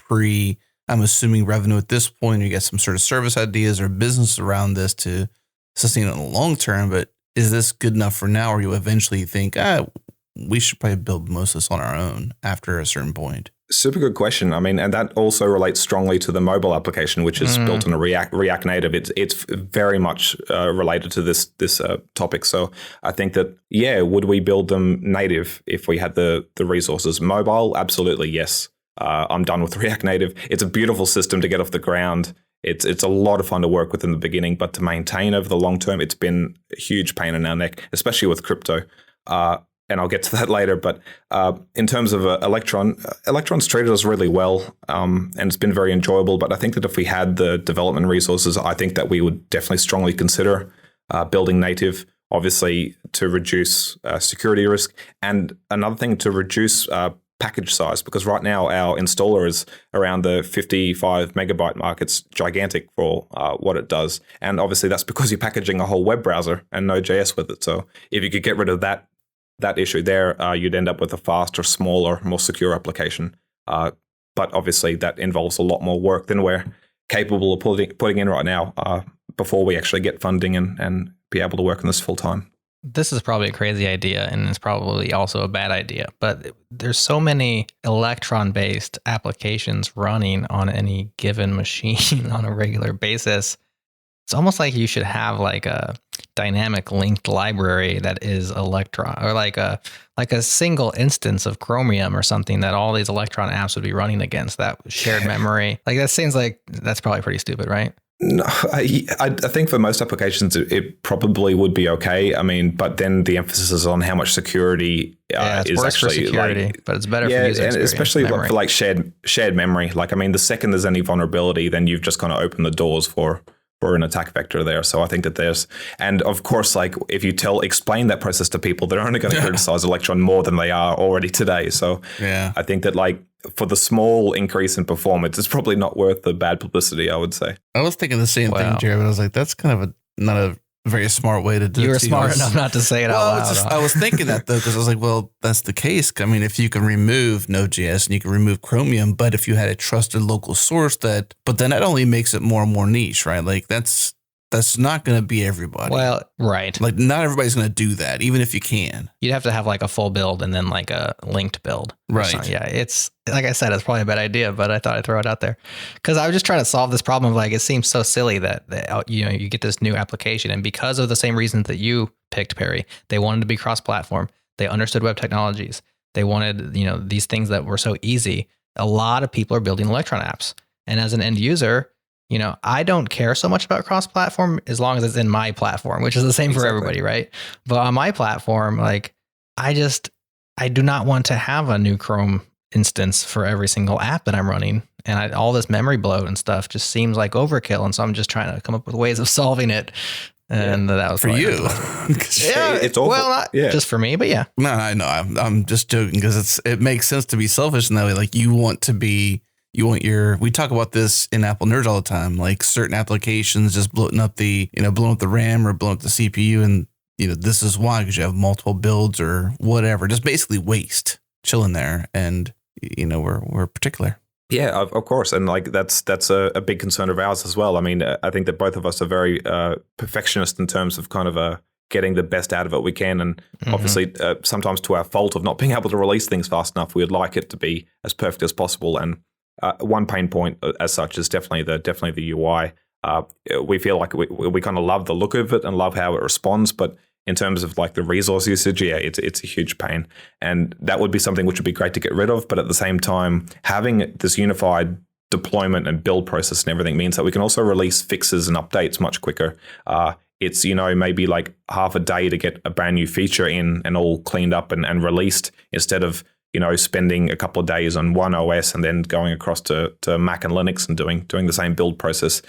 I'm assuming revenue at this point, you got some sort of service ideas or business around this to sustain it in the long term, but is this good enough for now, or you eventually think, we should probably build most of this on our own after a certain point? Super good question. I mean, and that also relates strongly to the mobile application, which is built on a React Native. It's very much related to this topic. So I think that, would we build them native if we had the resources? Mobile, absolutely, yes. I'm done with React Native. It's a beautiful system to get off the ground. It's a lot of fun to work with in the beginning, but to maintain over the long term, it's been a huge pain in our neck, especially with crypto. And I'll get to that later. But in terms of Electron's treated us really well, and it's been very enjoyable. But I think that if we had the development resources, I think that we would definitely strongly consider building native, obviously to reduce security risk. And another thing, to reduce package size, because right now our installer is around the 55 megabyte mark. It's gigantic for what it does. And obviously that's because you're packaging a whole web browser and Node.js with it. So if you could get rid of that issue there, you'd end up with a faster, smaller, more secure application. But obviously that involves a lot more work than we're capable of putting in right now before we actually get funding and be able to work on this full time. This is probably a crazy idea, and it's probably also a bad idea, but there's so many Electron-based applications running on any given machine on a regular basis. It's almost like you should have like a dynamic linked library that is Electron, or like a single instance of Chromium or something that all these Electron apps would be running against, that shared memory. Like that seems like that's probably pretty stupid, right? No, I think for most applications it probably would be okay. I mean, but then the emphasis is on how much security is worse actually for security, but it's better for user experience, and especially memory. For like shared memory. Like, I mean, the second there's any vulnerability, then you've just kind of opened the doors for an attack vector there. So I think that and of course, like if you explain that process to people, they're only going to criticize Electron more than they are already today. So I think that like for the small increase in performance, it's probably not worth the bad publicity, I would say. I was thinking the same thing, Jared, but I was like, that's kind of not a very smart way to do it. You were smart enough not to say it out loud. I was thinking that though, because I was like, well, that's the case. I mean, if you can remove Node.js and you can remove Chromium, but if you had a trusted local source but then that only makes it more and more niche, right? Like that's not going to be everybody. Well, right. Like not everybody's going to do that, even if you can. You'd have to have like a full build and then like a linked build. Right. Yeah. It's like I said, it's probably a bad idea, but I thought I'd throw it out there because I was just trying to solve this problem. Like it seems so silly that you get this new application, and because of the same reasons that you picked, Perry, they wanted to be cross-platform. They understood web technologies. They wanted, these things that were so easy. A lot of people are building Electron apps, and as an end user, I don't care so much about cross-platform as long as it's in my platform, which is the same for everybody, right? But on my platform, like I do not want to have a new Chrome instance for every single app that I'm running. And all this memory bloat and stuff just seems like overkill. And so I'm just trying to come up with ways of solving it. And that was for you. It's awful. Well, not just for me, but yeah. No, I know. I'm just joking because it makes sense to be selfish in that way. Like we talk about this in Apple Nerds all the time, like certain applications just blowing up the RAM or blowing up the CPU. And, this is why, because you have multiple builds or whatever, just basically waste chilling there. And, we're particular. Yeah, of course. And like that's a big concern of ours as well. I mean, I think that both of us are very perfectionist in terms of kind of getting the best out of it we can. And obviously, sometimes to our fault of not being able to release things fast enough, we would like it to be as perfect as possible. And one pain point as such is definitely the UI. We feel like we kind of love the look of it and love how it responds, but in terms of like the resource usage, it's a huge pain, and that would be something which would be great to get rid of. But at the same time, having this unified deployment and build process and everything means that we can also release fixes and updates much quicker. It's maybe like half a day to get a brand new feature in and all cleaned up and released, instead of spending a couple of days on one OS and then going across to Mac and Linux and doing the same build process,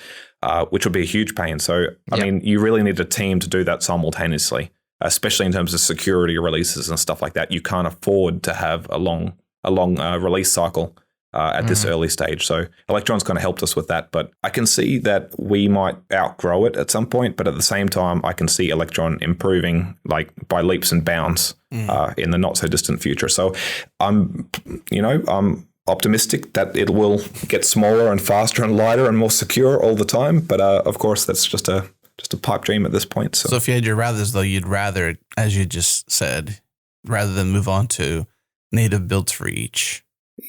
which would be a huge pain. So, I mean, you really need a team to do that simultaneously, especially in terms of security releases and stuff like that. You can't afford to have a long release cycle at this early stage. So Electron's kind of helped us with that, but I can see that we might outgrow it at some point. But at the same time, I can see Electron improving like by leaps and bounds in the not so distant future. So I'm optimistic that it will get smaller and faster and lighter and more secure all the time. But of course, that's just a pipe dream at this point. So if you had your rathers, though, you'd rather, as you just said, rather than move on to native builds for each.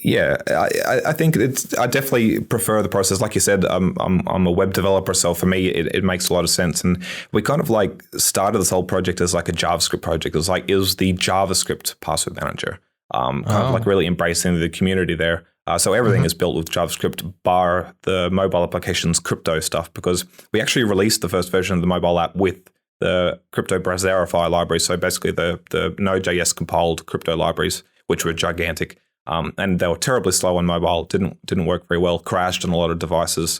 Yeah, I think I definitely prefer the process. Like you said, I'm a web developer, so for me, it makes a lot of sense. And we kind of like started this whole project as like a JavaScript project. It was the JavaScript password manager, kind of like really embracing the community there. So everything is built with JavaScript, bar the mobile application's crypto stuff, because we actually released the first version of the mobile app with the crypto browserify library. So basically the Node.js compiled crypto libraries, which were gigantic. And they were terribly slow on mobile, didn't work very well, crashed on a lot of devices.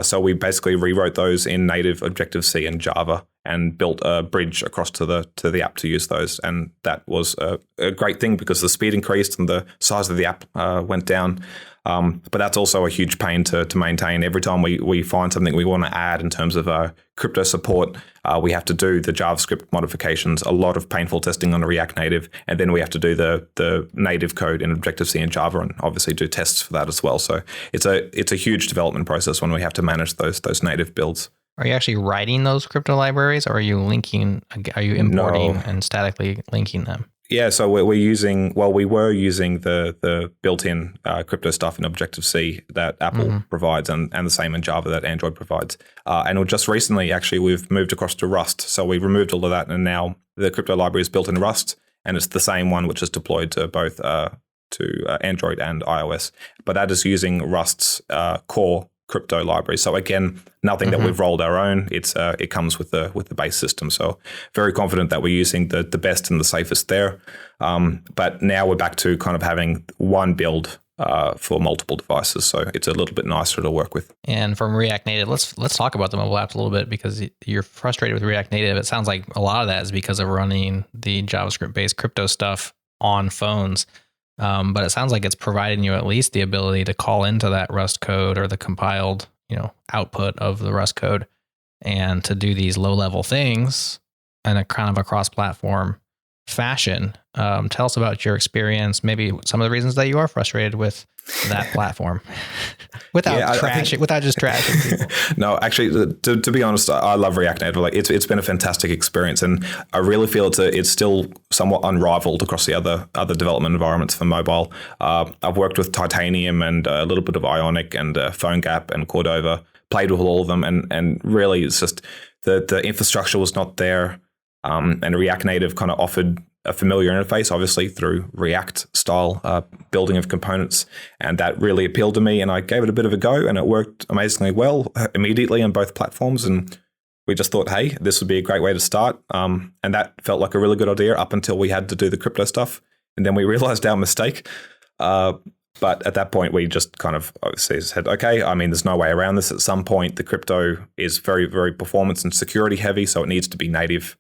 So we basically rewrote those in native Objective-C and Java and built a bridge across to the app to use those. And that was a great thing because the speed increased and the size of the app went down. But that's also a huge pain to maintain. Every time we find something we want to add in terms of crypto support, we have to do the JavaScript modifications, a lot of painful testing on the React Native, and then we have to do the native code in Objective-C and Java, and obviously do tests for that as well. So it's a huge development process when we have to manage those native builds. Are you actually writing those crypto libraries, or are you importing and statically linking them? Yeah, so we were using the built-in crypto stuff in Objective-C that Apple provides, and the same in Java that Android provides. And just recently, actually, we've moved across to Rust. So we removed all of that, and now the crypto library is built in Rust, and it's the same one which is deployed to both Android and iOS. But that is using Rust's core crypto library. So again, nothing that we've rolled our own. It comes with the base system. So very confident that we're using the best and the safest there. But now we're back to kind of having one build for multiple devices. So it's a little bit nicer to work with. And from React Native, let's talk about the mobile apps a little bit, because you're frustrated with React Native. It sounds like a lot of that is because of running the JavaScript-based crypto stuff on phones. But it sounds like it's providing you at least the ability to call into that Rust code or the compiled, output of the Rust code, and to do these low-level things in a kind of a cross-platform fashion. Tell us about your experience, maybe some of the reasons that you are frustrated with that platform without just trashing people. No, actually, to be honest, I love React Native. Like it's been a fantastic experience, and I really feel it's still somewhat unrivaled across the other development environments for mobile. I've worked with Titanium and a little bit of Ionic and PhoneGap and Cordova, played with all of them, and really it's just the infrastructure was not there. And React Native kind of offered a familiar interface, obviously through React style building of components, and that really appealed to me. And I gave it a bit of a go, and it worked amazingly well immediately on both platforms. And we just thought, hey, this would be a great way to start. And that felt like a really good idea up until we had to do the crypto stuff, and then we realized our mistake. But at that point, we just kind of obviously said, okay, I mean, there's no way around this. At some point, the crypto is very, very performance and security heavy, so it needs to be native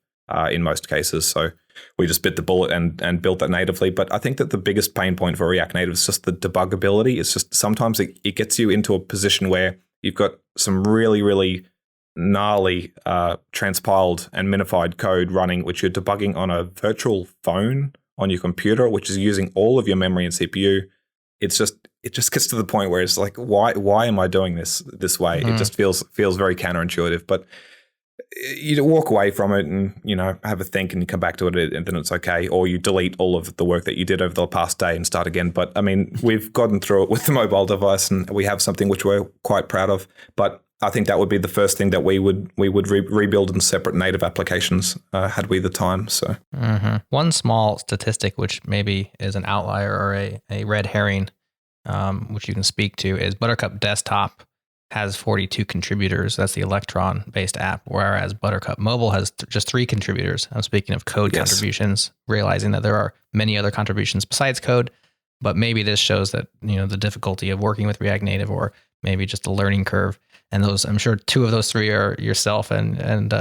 in most cases. So we just bit the bullet and built that natively. But I think that the biggest pain point for React Native is just the debuggability. It's just sometimes it gets you into a position where you've got some really, really gnarly transpiled and minified code running, which you're debugging on a virtual phone on your computer, which is using all of your memory and CPU. It just gets to the point where it's like, why am I doing this way? It just feels very counterintuitive. But you walk away from it and, have a think and you come back to it and then it's okay. Or you delete all of the work that you did over the past day and start again. But I mean, we've gotten through it with the mobile device and we have something which we're quite proud of. But I think that would be the first thing that we would rebuild in separate native applications had we the time. So One small statistic, which maybe is an outlier or a red herring, which you can speak to, is Buttercup Desktop has 42 contributors. That's the Electron-based app, whereas Buttercup Mobile has just 3 contributors. I'm speaking of code contributions, realizing that there are many other contributions besides code, but maybe this shows that, the difficulty of working with React Native, or maybe just a learning curve. And those, I'm sure 2 of those 3 are yourself and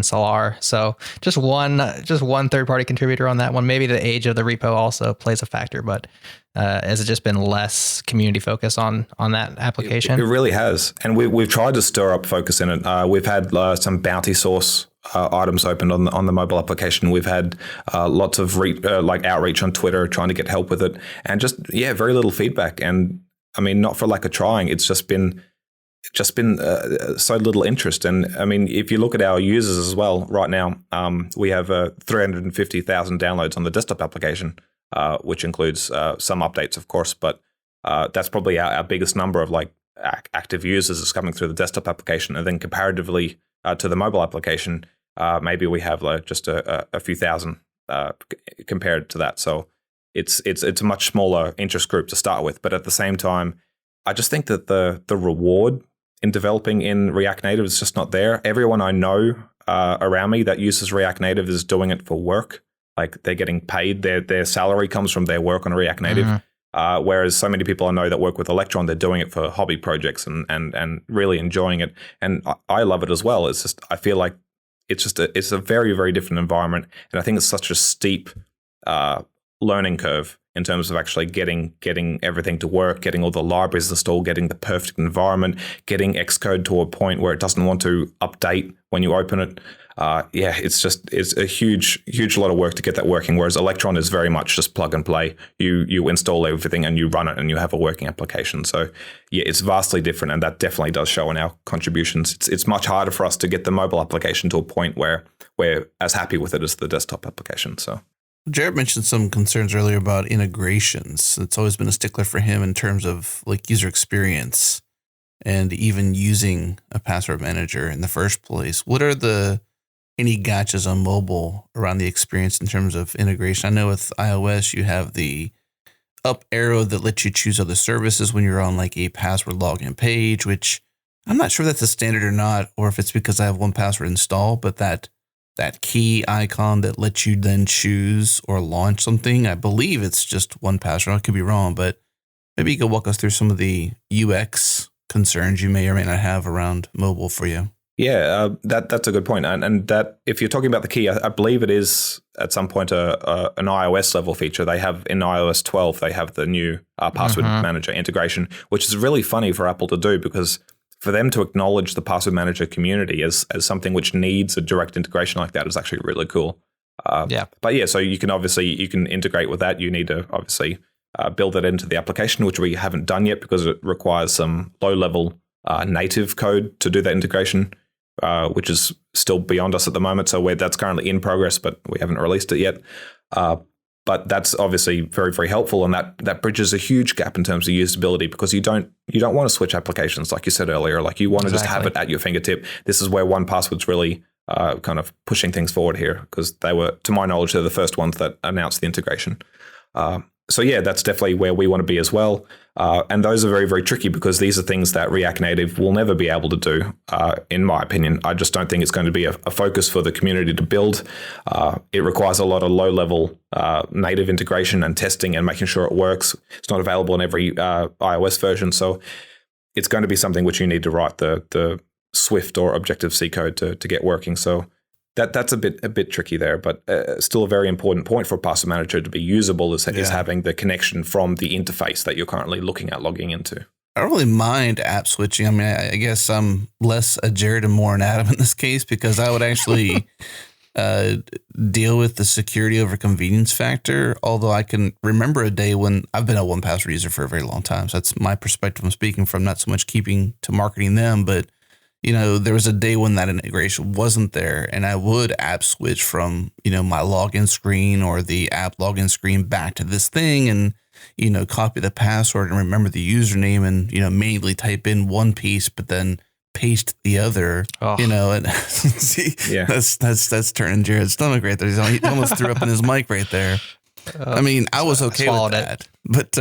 Salar. So just one third-party contributor on that one. Maybe the age of the repo also plays a factor, but has it just been less community focus on that application? It really has. And we've tried to stir up focus in it. We've had some bounty source items opened on the mobile application. We've had lots of outreach on Twitter trying to get help with it, and just very little feedback. And I mean, not for lack of trying, it's just been so little interest. And I mean, if you look at our users as well, right now, we have 350,000 downloads on the desktop application, which includes some updates, of course, but that's probably our biggest number of active users is coming through the desktop application. And then comparatively to the mobile application, maybe we have just a few thousand compared to that. So it's a much smaller interest group to start with. But at the same time, I just think that the reward in developing in React Native is just not there. Everyone I know around me that uses React Native is doing it for work. Like they're getting paid. Their salary comes from their work on React Native. Whereas so many people I know that work with Electron, they're doing it for hobby projects and really enjoying it. And I love it as well. It's just, I feel like it's a very, very different environment. And I think it's such a steep learning curve in terms of actually getting everything to work, getting all the libraries installed, getting the perfect environment, getting Xcode to a point where it doesn't want to update when you open it. It's a huge lot of work to get that working. Whereas Electron is very much just plug and play. You install everything and you run it and you have a working application. So it's vastly different, and that definitely does show in our contributions. It's much harder for us to get the mobile application to a point where we're as happy with it as the desktop application. So. Jared mentioned some concerns earlier about integrations. It's always been a stickler for him in terms of user experience and even using a password manager in the first place. What are any gotchas on mobile around the experience in terms of integration? I know with iOS, you have the up arrow that lets you choose other services when you're on a password login page, which I'm not sure if that's a standard or not, or if it's because I have 1Password installed, but that key icon that lets you then choose or launch something, I believe it's just 1Password. I could be wrong, but Maybe you could walk us through some of the UX concerns you may or may not have around mobile for you. Yeah, that's a good point. And that if you're talking about the key, I believe it is at some point an iOS level feature. They have in iOS 12, they have the new password manager integration, which is really funny for Apple to do because for them to acknowledge the password manager community as something which needs a direct integration like that is actually really cool. But yeah, so you can integrate with that. You need to obviously build it into the application, which we haven't done yet because it requires some low-level native code to do that integration, which is still beyond us at the moment. So that's currently in progress, but we haven't released it yet. But that's obviously very, very helpful, and that bridges a huge gap in terms of usability because you don't want to switch applications like you said earlier. Like you want to just have it at your fingertip. This is where 1Password's really kind of pushing things forward here because they were, to my knowledge, they're the first ones that announced the integration. So yeah, that's definitely where we want to be as well. And those are very, very tricky because these are things that React Native will never be able to do, in my opinion. I just don't think it's going to be a focus for the community to build. It requires a lot of low-level native integration and testing and making sure it works. It's not available in every iOS version. So it's going to be something which you need to write the Swift or Objective-C code to get working. So that's a bit tricky there, but still a very important point for a password manager to be usable is having the connection from the interface that you're currently looking at logging into. I don't really mind app switching. I mean, I guess I'm less a Jared and more an Adam in this case because I would actually deal with the security over convenience factor. Although I can remember a day when I've been a 1Password user for a very long time. So that's my perspective I'm speaking from, not so much keeping to marketing them, but there was a day when that integration wasn't there and I would app switch from, my login screen or the app login screen back to this thing and, copy the password and remember the username and, manually type in one piece, but then paste the other, and see, that's turning Jared's stomach right there. He almost threw up in his mic right there. I mean, I was okay with that, but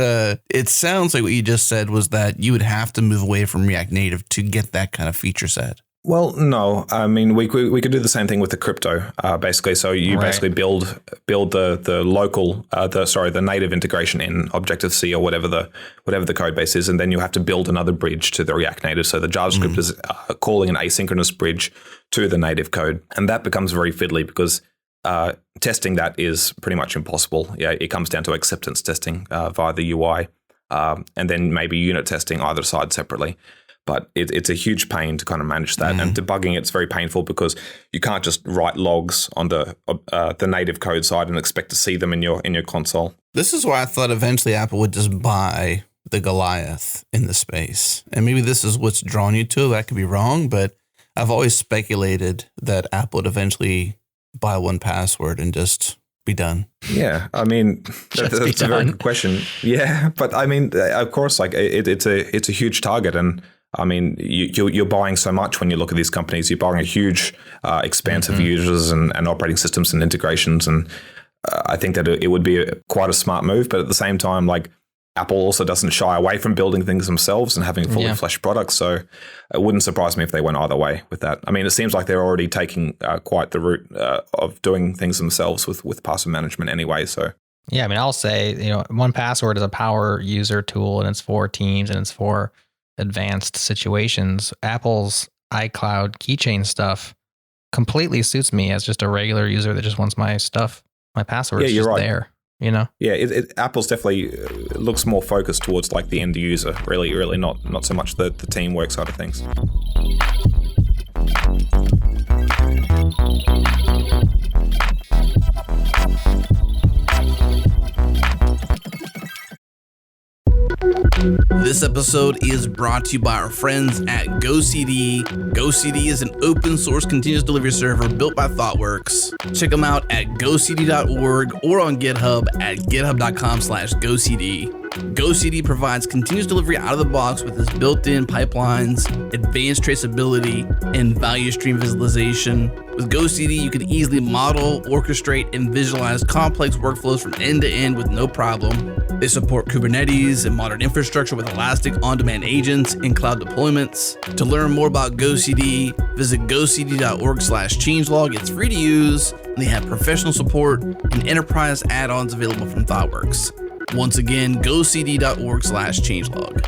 it sounds like what you just said was that you would have to move away from React Native to get that kind of feature set. Well, no, I mean, we could do the same thing with the crypto, basically. So you basically build the local, the native integration in Objective-C or whatever the code base is, and then you have to build another bridge to the React Native. So the JavaScript is calling an asynchronous bridge to the native code, and that becomes very fiddly because testing that is pretty much impossible. Yeah, it comes down to acceptance testing via the UI, and then maybe unit testing either side separately. But it's a huge pain to kind of manage that, and debugging it's very painful because you can't just write logs on the native code side and expect to see them in your console. This is why I thought eventually Apple would just buy the Goliath in the space, and maybe this is what's drawn you to it. I could be wrong, but I've always speculated that Apple would eventually buy 1Password and just be done. Yeah, I mean that's a very good question. Yeah, but I mean, of course, like it's a huge target, and I mean you're buying so much when you look at these companies. You're buying a huge expanse of users and operating systems and integrations, and I think that it would be quite a smart move. But at the same time, like Apple also doesn't shy away from building things themselves and having fully fleshed products. So it wouldn't surprise me if they went either way with that. I mean, it seems like they're already taking quite the route of doing things themselves with password management anyway. So yeah, I mean, I'll say, 1Password is a power user tool and it's for teams and it's for advanced situations. Apple's iCloud keychain stuff completely suits me as just a regular user that just wants my stuff, my password is just there. Yeah, Apple's definitely looks more focused towards like the end user, really not so much the teamwork side of things. This episode is brought to you by our friends at GoCD. GoCD is an open source continuous delivery server built by ThoughtWorks. Check them out at gocd.org or on GitHub at github.com/GoCD. GoCD provides continuous delivery out of the box with its built-in pipelines, advanced traceability, and value stream visualization. With GoCD, you can easily model, orchestrate, and visualize complex workflows from end to end with no problem. They support Kubernetes and modern infrastructure with elastic on-demand agents and cloud deployments. To learn more about GoCD, visit gocd.org/changelog. It's free to use, and they have professional support and enterprise add-ons available from ThoughtWorks. Once again, gocd.org/changelog.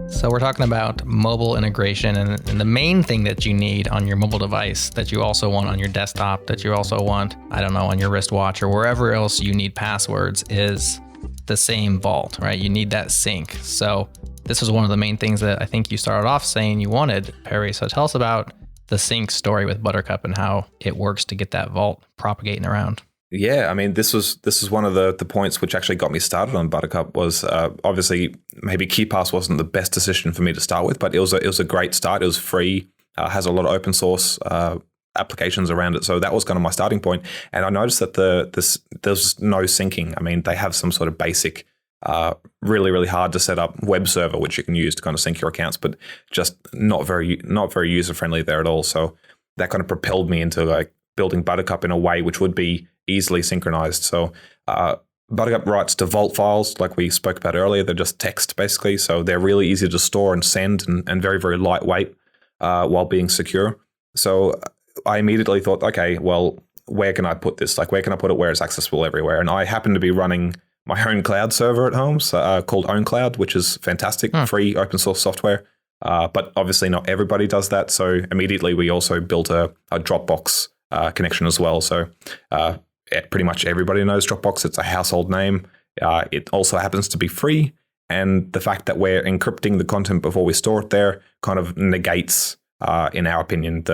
So we're talking about mobile integration, and the main thing that you need on your mobile device that you also want on your desktop, that you also want, I don't know, on your wristwatch or wherever else you need passwords is the same vault, right? You need that sync. So this was one of the main things that I think you started off saying you wanted, Perry. So tell us about the sync story with Buttercup and how it works to get that vault propagating around. Yeah, I mean, this was one of the points which actually got me started on Buttercup. Was obviously maybe KeyPass wasn't the best decision for me to start with, but it was a great start. It was free, has a lot of open source applications around it, so that was kind of my starting point. And I noticed that there's no syncing. I mean, they have some sort of basic, really hard to set up web server which you can use to kind of sync your accounts, but just not very user friendly there at all. So that kind of propelled me into like building Buttercup in a way which would be easily synchronized. So Buttercup writes to vault files like we spoke about earlier. They're just text basically. So they're really easy to store and send and very, very lightweight while being secure. So I immediately thought, okay, well, where can I put this? Like, where can I put it where it's accessible everywhere? And I happen to be running my own cloud server at home called OwnCloud, which is fantastic, free open source software. But obviously not everybody does that. So immediately we also built a Dropbox connection as well. So pretty much everybody knows Dropbox. It's a household name. It also happens to be free. And the fact that we're encrypting the content before we store it there kind of negates, in our opinion,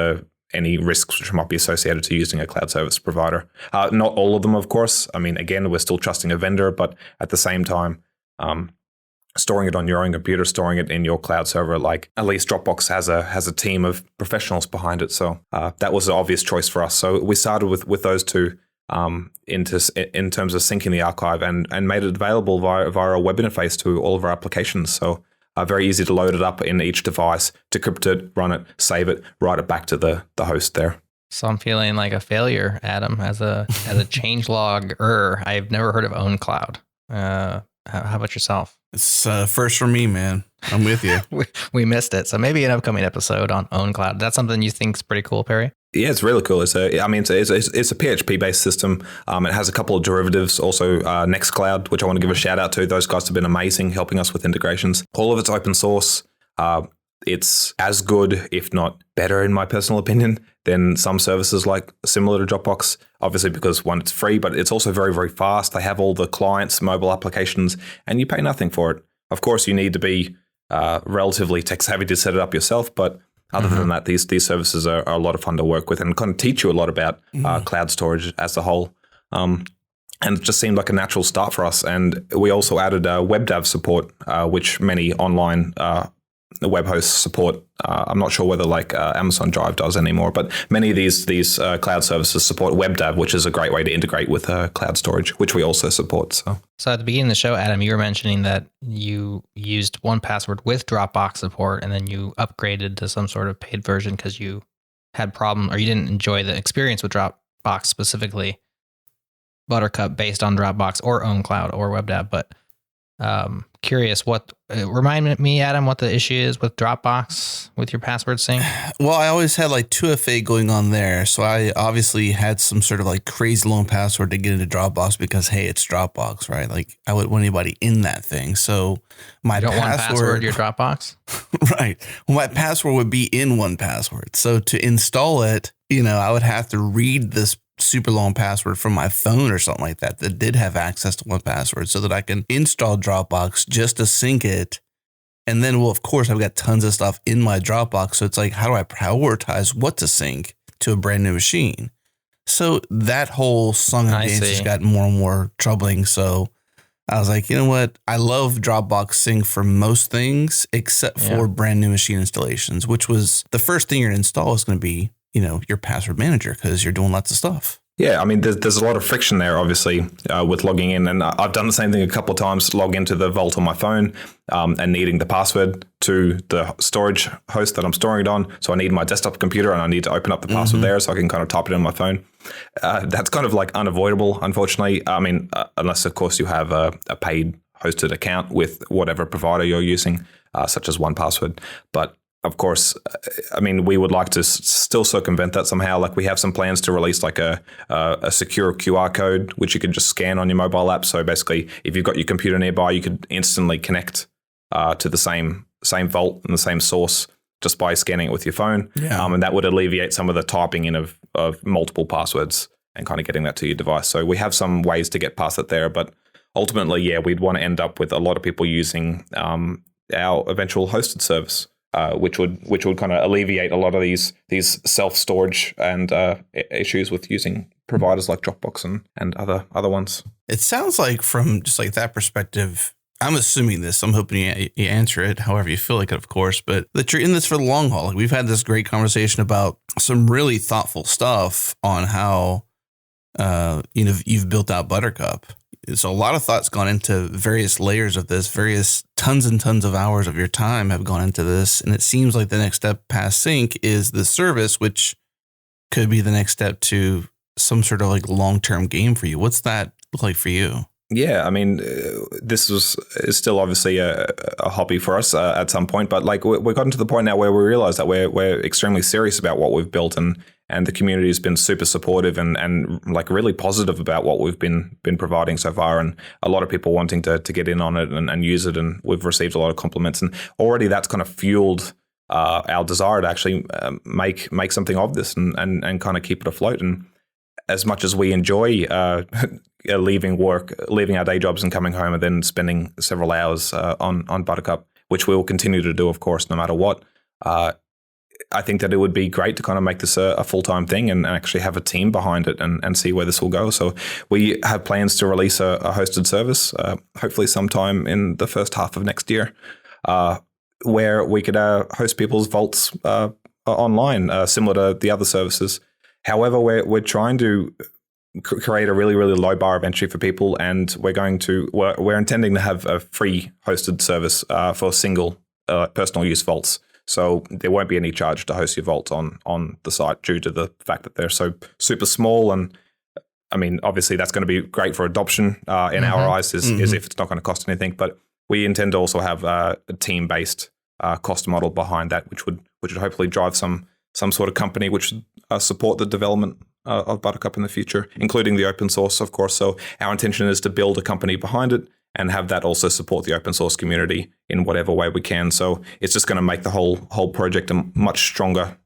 any risks which might be associated to using a cloud service provider. Not all of them, of course. I mean, again, we're still trusting a vendor, but at the same time, storing it on your own computer, storing it in your cloud server, like at least Dropbox has a team of professionals behind it. So that was an obvious choice for us. So we started with those two in terms of syncing the archive and made it available via a web interface to all of our applications. So very easy to load it up in each device, decrypt it, run it, save it, write it back to the host there. So I'm feeling like a failure, Adam, as a changelogger. I've never heard of OwnCloud. How about yourself? It's first for me, man. I'm with you. we missed it. So maybe an upcoming episode on OwnCloud. That's something you think is pretty cool, Perry? Yeah, it's really cool. It's a PHP-based system. It has a couple of derivatives. Also, Nextcloud, which I want to give a shout out to. Those guys have been amazing, helping us with integrations. All of it's open source. It's as good, if not better, in my personal opinion, than some services like similar to Dropbox. Obviously, because one, it's free, but it's also very, very fast. They have all the clients, mobile applications, and you pay nothing for it. Of course, you need to be relatively tech savvy to set it up yourself, but other than that, these services are a lot of fun to work with and kind of teach you a lot about cloud storage as a whole. And it just seemed like a natural start for us. And we also added WebDAV support, which many online web hosts support. I'm not sure whether like Amazon Drive does anymore, but many of these cloud services support WebDAV, which is a great way to integrate with cloud storage, which we also support. So at the beginning of the show, Adam, you were mentioning that you used 1Password with Dropbox support, and then you upgraded to some sort of paid version because you had problem, or you didn't enjoy the experience with Dropbox, specifically Buttercup based on Dropbox or OwnCloud or WebDAV. But curious, remind me, Adam, what the issue is with Dropbox with your password sync? Well, I always had like 2FA going on there. So I obviously had some sort of like crazy long password to get into Dropbox because, hey, it's Dropbox, right? Like I wouldn't want anybody in that thing. So my password, your Dropbox? Right. Well, my password would be in 1Password. So to install it, I would have to read this super long password from my phone or something like that did have access to 1Password so that I can install Dropbox just to sync it. And then, well, of course, I've got tons of stuff in my Dropbox. So it's like, how do I prioritize what to sync to a brand new machine? So that whole song and dance just got more and more troubling. So I was like, you know what? I love Dropbox Sync for most things except for brand new machine installations, which was the first thing you're going to install is going to be, your password manager because you're doing lots of stuff. Yeah, I mean, there's a lot of friction there, obviously, with logging in. And I've done the same thing a couple of times, log into the Vault on my phone and needing the password to the storage host that I'm storing it on. So I need my desktop computer and I need to open up the password there so I can kind of type it in my phone. That's kind of like unavoidable, unfortunately. I mean, unless, of course, you have a paid hosted account with whatever provider you're using, such as 1Password. But of course, I mean, we would like to still circumvent that somehow. Like we have some plans to release like a secure QR code, which you can just scan on your mobile app. So basically, if you've got your computer nearby, you could instantly connect to the same vault and the same source just by scanning it with your phone. Yeah. And that would alleviate some of the typing in of multiple passwords and kind of getting that to your device. So we have some ways to get past it there. But ultimately, yeah, we'd want to end up with a lot of people using our eventual hosted service. Which would kind of alleviate a lot of these self-storage and issues with using providers like Dropbox and other ones. It sounds like from just like that perspective, I'm assuming this, I'm hoping you answer it however you feel like it, of course, but that you're in this for the long haul. Like we've had this great conversation about some really thoughtful stuff on how you've built out Buttercup. So a lot of thought's gone into various layers of this, various tons and tons of hours of your time have gone into this. And it seems like the next step past sync is the service, which could be the next step to some sort of like long-term game for you. What's that look like for you? Yeah, I mean, this is still obviously a hobby for us at some point, but like we've gotten to the point now where we realize that we're extremely serious about what we've built, and the community has been super supportive and like really positive about what we've been providing so far, and a lot of people wanting to get in on it and use it, and we've received a lot of compliments, and already that's kind of fueled our desire to actually make something of this and kind of keep it afloat. And as much as we enjoy leaving our day jobs and coming home and then spending several hours on Buttercup, which we will continue to do, of course, no matter what, I think that it would be great to kind of make this a full-time thing and actually have a team behind it and see where this will go. So we have plans to release a hosted service, hopefully sometime in the first half of next year, where we could host people's vaults online, similar to the other services. However, we're trying to create a really, really low bar of entry for people, and we're intending to have a free hosted service for single personal use vaults. So there won't be any charge to host your vaults on the site due to the fact that they're so super small. And I mean, obviously that's going to be great for adoption in our eyes, is if it's not going to cost anything. But we intend to also have a team-based cost model behind that, which would hopefully drive some sort of company which would support the development of Buttercup in the future, including the open source, of course. So our intention is to build a company behind it and have that also support the open source community in whatever way we can. So it's just going to make the whole project a much stronger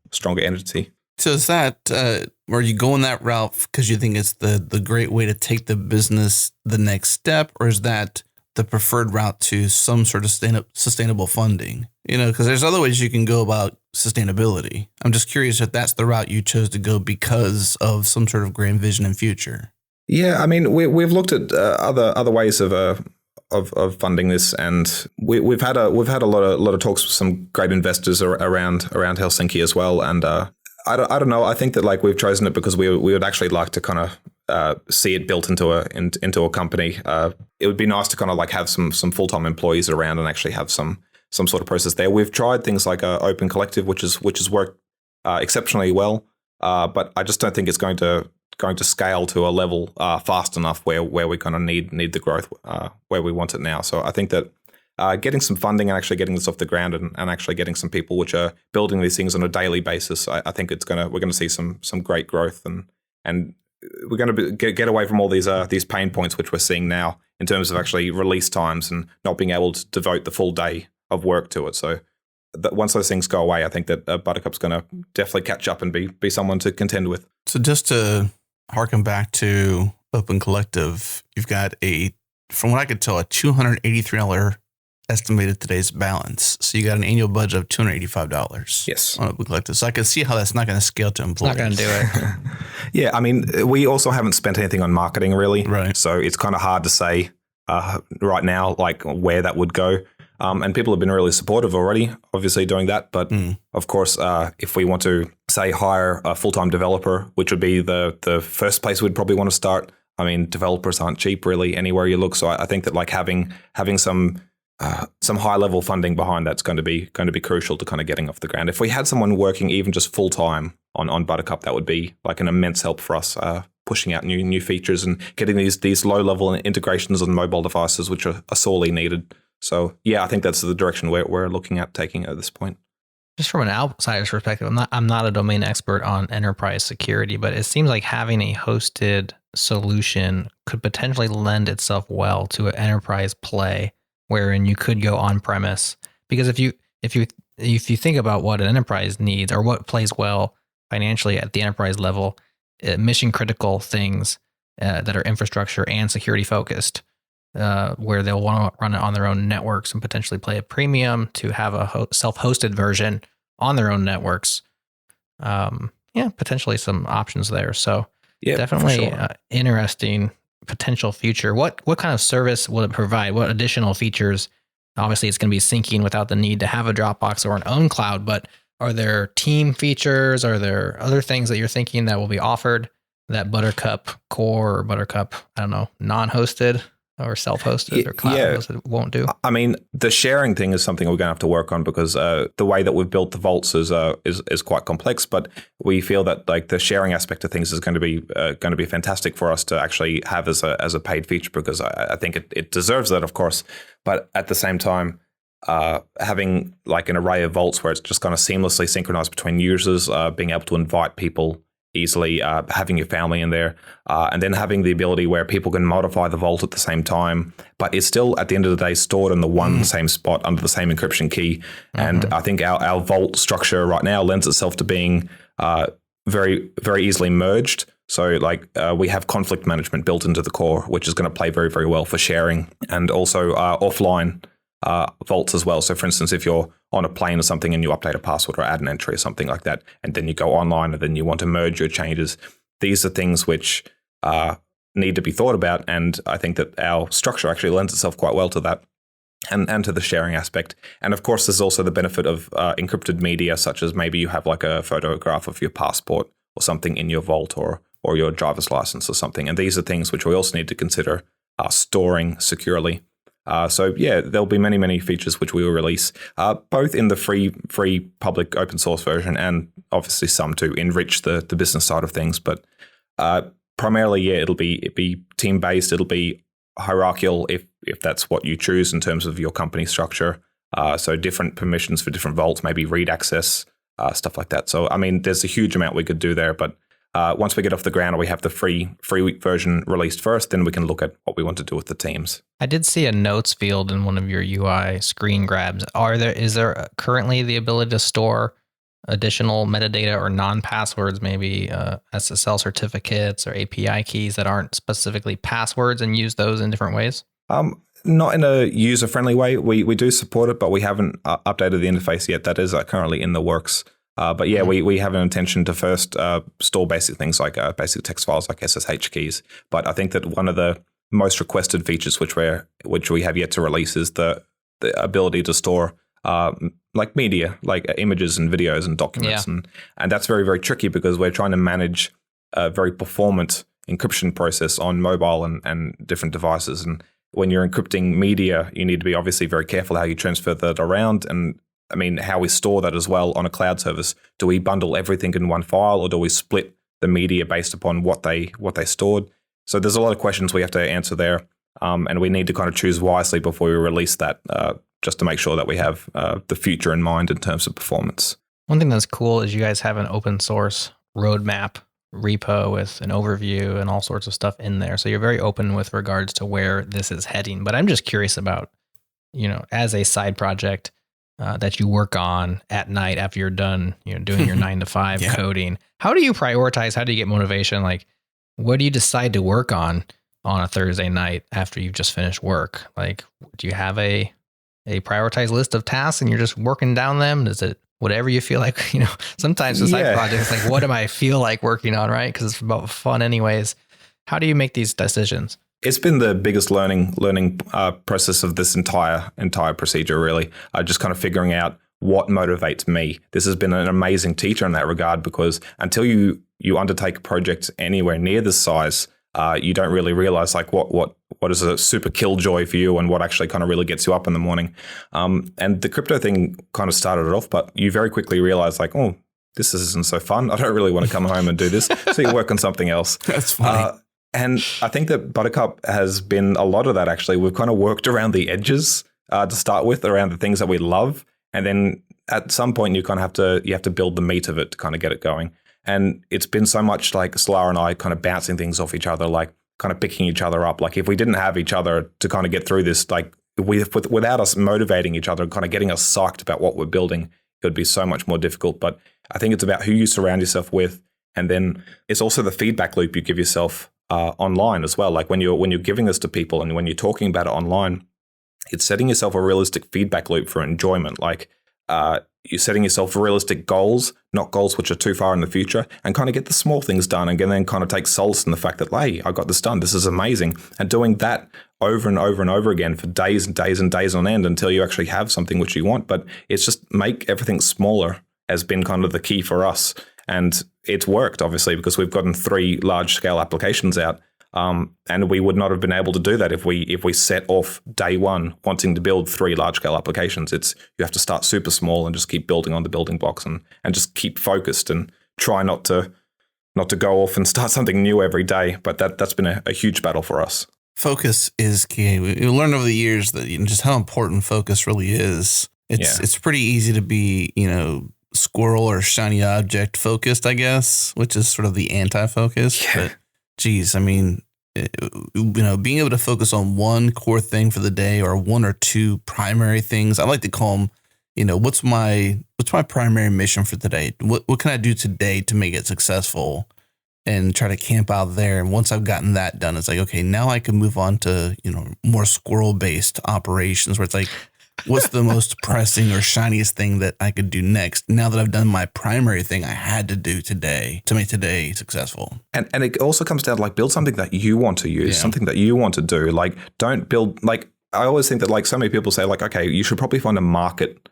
entity. So is that, are you going that route because you think it's the great way to take the business the next step, or is that the preferred route to some sort of sustainable funding? Because there's other ways you can go about sustainability. I'm just curious if that's the route you chose to go because of some sort of grand vision and future. Yeah, I mean, we've looked at other ways of funding this, and we've had a lot of talks with some great investors around Helsinki as well. And I don't know. I think that like we've chosen it because we would actually like to kind of see it built into a company. It would be nice to kind of like have some full-time employees around and actually have some sort of process there. We've tried things like Open Collective, which has worked exceptionally well, but I just don't think it's going to scale to a level fast enough where we kind of need the growth where we want it now. So I think that getting some funding and actually getting this off the ground and actually getting some people which are building these things on a daily basis, I think we're going to see some great growth, and we're going to get away from all these pain points which we're seeing now in terms of actually release times and not being able to devote the full day of work to it. So once those things go away, I think that Buttercup's going to definitely catch up and be someone to contend with. So just to harken back to Open Collective, you've got from what I could tell, a $283 estimated today's balance. So you got an annual budget of $285. Yes, on Open Collective. So I can see how that's not going to scale to employees. Not going to do it. Yeah, I mean, we also haven't spent anything on marketing really, right? So it's kind of hard to say right now, like where that would go. And people have been really supportive already, obviously doing that. But of course, if we want to say, hire a full-time developer, which would be the first place we'd probably want to start. I mean, developers aren't cheap really anywhere you look. So I think that like having some high-level funding behind that's going to be crucial to kind of getting off the ground. If we had someone working even just full-time on Buttercup, that would be like an immense help for us, pushing out new features and getting these low-level integrations on mobile devices, which are sorely needed. So yeah, I think that's the direction we're looking at taking at this point. Just from an outsider's perspective, I'm not a domain expert on enterprise security, but it seems like having a hosted solution could potentially lend itself well to an enterprise play, wherein you could go on premise. Because if you think about what an enterprise needs or what plays well financially at the enterprise level, mission critical things that are infrastructure and security focused, where they'll want to run it on their own networks and potentially play a premium to have a self-hosted version on their own networks. Potentially some options there. So definitely interesting potential future. What kind of service will it provide? What additional features? Obviously, it's going to be syncing without the need to have a Dropbox or an own cloud, but are there team features? Are there other things that you're thinking that will be offered that Buttercup Core or Buttercup, I don't know, non-hosted or self-hosted or cloud-hosted won't do? I mean, the sharing thing is something we're going to have to work on because the way that we've built the vaults is quite complex. But we feel that like the sharing aspect of things is going to be fantastic for us to actually have as a paid feature, because I think it deserves that, of course. But at the same time, having like an array of vaults where it's just kind of seamlessly synchronized between users, being able to invite people easily, having your family in there, and then having the ability where people can modify the vault at the same time, but it's still at the end of the day stored in the same spot under the same encryption key. And I think our vault structure right now lends itself to being very, very easily merged. So like we have conflict management built into the core, which is going to play very, very well for sharing, and also offline vaults as well. So for instance, if you're on a plane or something and you update a password or add an entry or something like that, and then you go online and then you want to merge your changes, these are things which need to be thought about. And I think that our structure actually lends itself quite well to that and to the sharing aspect. And of course, there's also the benefit of encrypted media, such as maybe you have like a photograph of your passport or something in your vault or your driver's license or something. And these are things which we also need to consider storing securely. So yeah, there'll be many, many features which we will release, both in the free public open source version and obviously some to enrich the business side of things. But primarily, yeah, it'll be team based. It'll be hierarchical if that's what you choose in terms of your company structure. So different permissions for different vaults, maybe read access, stuff like that. So I mean, there's a huge amount we could do there, but once we get off the ground or we have the free version released first, then we can look at what we want to do with the teams. I did see a notes field in one of your UI screen grabs. Is there currently the ability to store additional metadata or non-passwords, maybe SSL certificates or API keys that aren't specifically passwords, and use those in different ways? Not in a user-friendly way. We do support it, but we haven't updated the interface yet. That is currently in the works. But yeah, we have an intention to first store basic things like basic text files like SSH keys. But I think that one of the most requested features which we have yet to release is the ability to store like media, like images and videos and documents. Yeah. And that's very, very tricky because we're trying to manage a very performant encryption process on mobile and different devices. And when you're encrypting media, you need to be obviously very careful how you transfer that around, and I mean, how we store that as well on a cloud service. Do we bundle everything in one file, or do we split the media based upon what they stored? So there's a lot of questions we have to answer there, and we need to kind of choose wisely before we release that, just to make sure that we have the future in mind in terms of performance. One thing that's cool is you guys have an open source roadmap repo with an overview and all sorts of stuff in there. So you're very open with regards to where this is heading. But I'm just curious about, as a side project, that you work on at night after you're done, doing your 9 to 5 coding. How do you prioritize? How do you get motivation? Like, what do you decide to work on a Thursday night after you've just finished work? Like, do you have a prioritized list of tasks and you're just working down them? Is it whatever you feel like? Sometimes the side projects, like, what do I feel like working on, right? Because it's about fun anyways. How do you make these decisions? It's been the biggest learning process of this entire procedure, really. Just kind of figuring out what motivates me. This has been an amazing teacher in that regard, because until you undertake a project anywhere near this size, you don't really realize like what is a super killjoy for you and what actually kind of really gets you up in the morning. And the crypto thing kind of started it off, but you very quickly realize like, oh, this isn't so fun. I don't really want to come home and do this. So you work on something else. That's funny. And I think that Buttercup has been a lot of that, actually. We've kind of worked around the edges to start with, around the things that we love. And then at some point you kind of have to build the meat of it to kind of get it going. And it's been so much like Solara and I kind of bouncing things off each other, like kind of picking each other up. Like if we didn't have each other to kind of get through this, like without us motivating each other, kind of getting us psyched about what we're building, it would be so much more difficult. But I think it's about who you surround yourself with. And then it's also the feedback loop you give yourself online as well. Like when you're giving this to people and when you're talking about it online, it's setting yourself a realistic feedback loop for enjoyment. Like you're setting yourself realistic goals, not goals which are too far in the future, and kind of get the small things done and then kind of take solace in the fact that, hey, I got this done. This is amazing. And doing that over and over and over again for days and days and days on end until you actually have something which you want. But it's just make everything smaller has been kind of the key for us. And it's worked, obviously, because we've gotten 3 large-scale applications out. And we would not have been able to do that if we set off day one wanting to build 3 large-scale applications. You have to start super small and just keep building on the building blocks and just keep focused and try not to go off and start something new every day. But that's been a huge battle for us. Focus is key. We learned over the years that just how important focus really is. It's pretty easy to be, squirrel or shiny object focused, I guess, which is sort of the anti-focus. Yeah. But geez, I mean, being able to focus on one core thing for the day or 1 or 2 primary things. I like to call them, what's my primary mission for today? What can I do today to make it successful? And try to camp out there. And once I've gotten that done, it's like, okay, now I can move on to, more squirrel based operations where it's like, what's the most pressing or shiniest thing that I could do next? Now that I've done my primary thing I had to do today to make today successful. And it also comes down to like build something that you want to use, something that you want to do. Like don't build, like I always think that like so many people say like, okay, you should probably find a market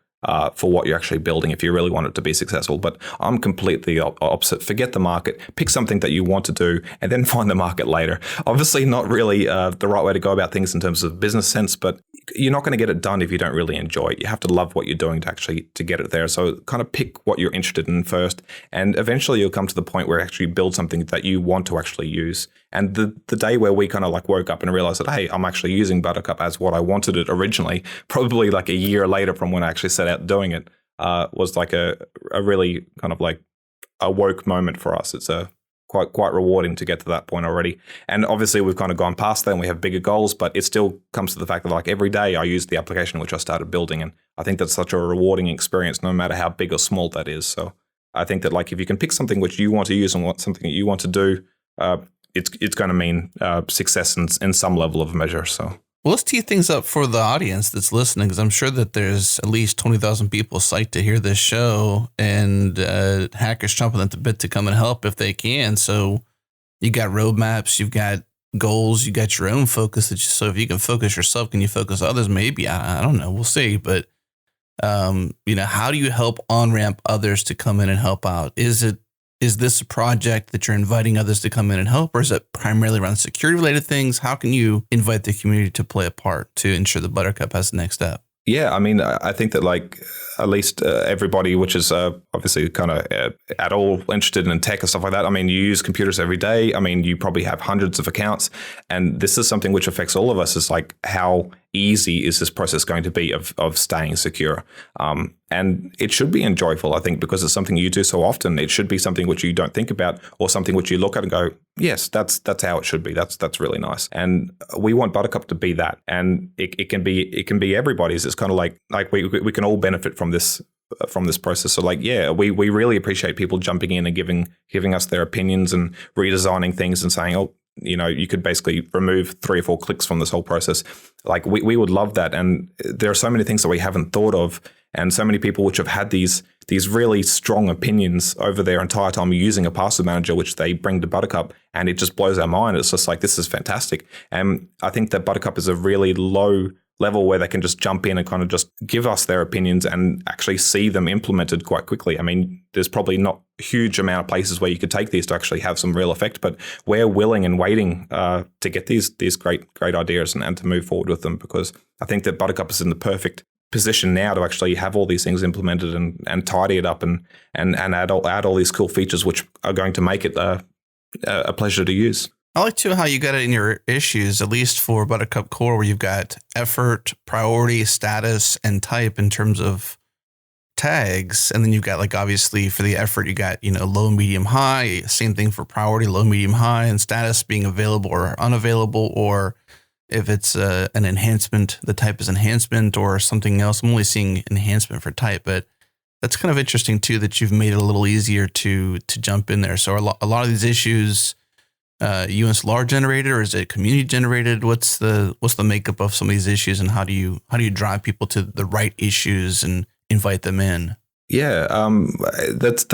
for what you're actually building if you really want it to be successful. But I'm completely opposite. Forget the market. Pick something that you want to do and then find the market later. Obviously not really the right way to go about things in terms of business sense, but you're not going to get it done if you don't really enjoy it. You have to love what you're doing to get it there. So kind of pick what you're interested in first. And eventually you'll come to the point where you actually build something that you want to actually use. And the day where we kind of like woke up and realized that, hey, I'm actually using Buttercup as what I wanted it originally, probably like a year later from when I actually set out doing it, was like a really kind of like a woke moment for us. It's quite rewarding to get to that point already. And obviously we've kind of gone past that and we have bigger goals, but it still comes to the fact that like every day I use the application which I started building. And I think that's such a rewarding experience, no matter how big or small that is. So I think that like if you can pick something which you want to use and something that you want to do, it's going to mean success in some level of measure. So. Well, let's tee things up for the audience that's listening, because I'm sure that there's at least 20,000 people psyched to hear this show, and hackers chomping at the bit to come and help if they can. So you got roadmaps, you've got goals, you got your own focus. So if you can focus yourself, can you focus others? Maybe. I don't know. We'll see. But, how do you help on-ramp others to come in and help out? Is this a project that you're inviting others to come in and help, or is it primarily around security-related things? How can you invite the community to play a part to ensure the Buttercup has the next step? Yeah, I mean, I think that like at least everybody, which is obviously kind of at all interested in tech and stuff like that. I mean, you use computers every day. I mean, you probably have hundreds of accounts, and this is something which affects all of us. Is like, how easy is this process going to be of staying secure? And it should be enjoyable, I think, because it's something you do so often. It should be something which you don't think about, or something which you look at and go, yes, that's how it should be. That's really nice. And we want Buttercup to be that. And it can be everybody's. It's kind of like we can all benefit from this process. So like, yeah, we really appreciate people jumping in and giving us their opinions and redesigning things and saying, oh, you could basically remove 3 or 4 clicks from this whole process. Like we would love that. And there are so many things that we haven't thought of, and so many people which have had these really strong opinions over their entire time using a password manager, which they bring to Buttercup, and it just blows our mind. It's just like, this is fantastic. And I think that Buttercup is a really low level where they can just jump in and kind of just give us their opinions and actually see them implemented quite quickly. I mean, there's probably not a huge amount of places where you could take these to actually have some real effect, but we're willing and waiting to get these great ideas and to move forward with them, because I think that Buttercup is in the perfect position now to actually have all these things implemented and tidy it up and add all these cool features which are going to make it a pleasure to use. I like too how you got it in your issues, at least for Buttercup Core, where you've got effort, priority, status, and type in terms of tags. And then you've got, like, obviously for the effort, you got, low, medium, high. Same thing for priority, low, medium, high, and status being available or unavailable, or if it's an enhancement, the type is enhancement or something else. I'm only seeing enhancement for type, but that's kind of interesting too, that you've made it a little easier to jump in there. So a lot of these issues, UNSLR generated, or is it community generated? What's the makeup of some of these issues, and how do you drive people to the right issues and invite them in? Yeah, that's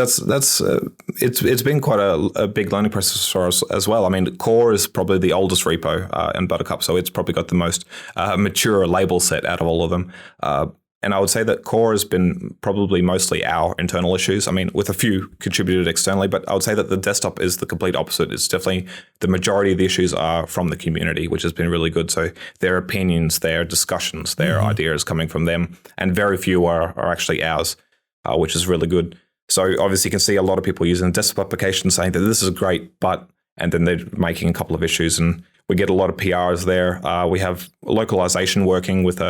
it's been quite a big learning process for us as well. I mean, Core is probably the oldest repo in Buttercup, so it's probably got the most mature label set out of all of them. And I would say that Core has been probably mostly our internal issues. I mean, with a few contributed externally, but I would say that the desktop is the complete opposite. It's definitely the majority of the issues are from the community, which has been really good. So their opinions, their discussions, their ideas coming from them, and very few are actually ours, which is really good. So obviously you can see a lot of people using the desktop application saying that this is great, and then they're making a couple of issues, and we get a lot of PRs there. We have localization working with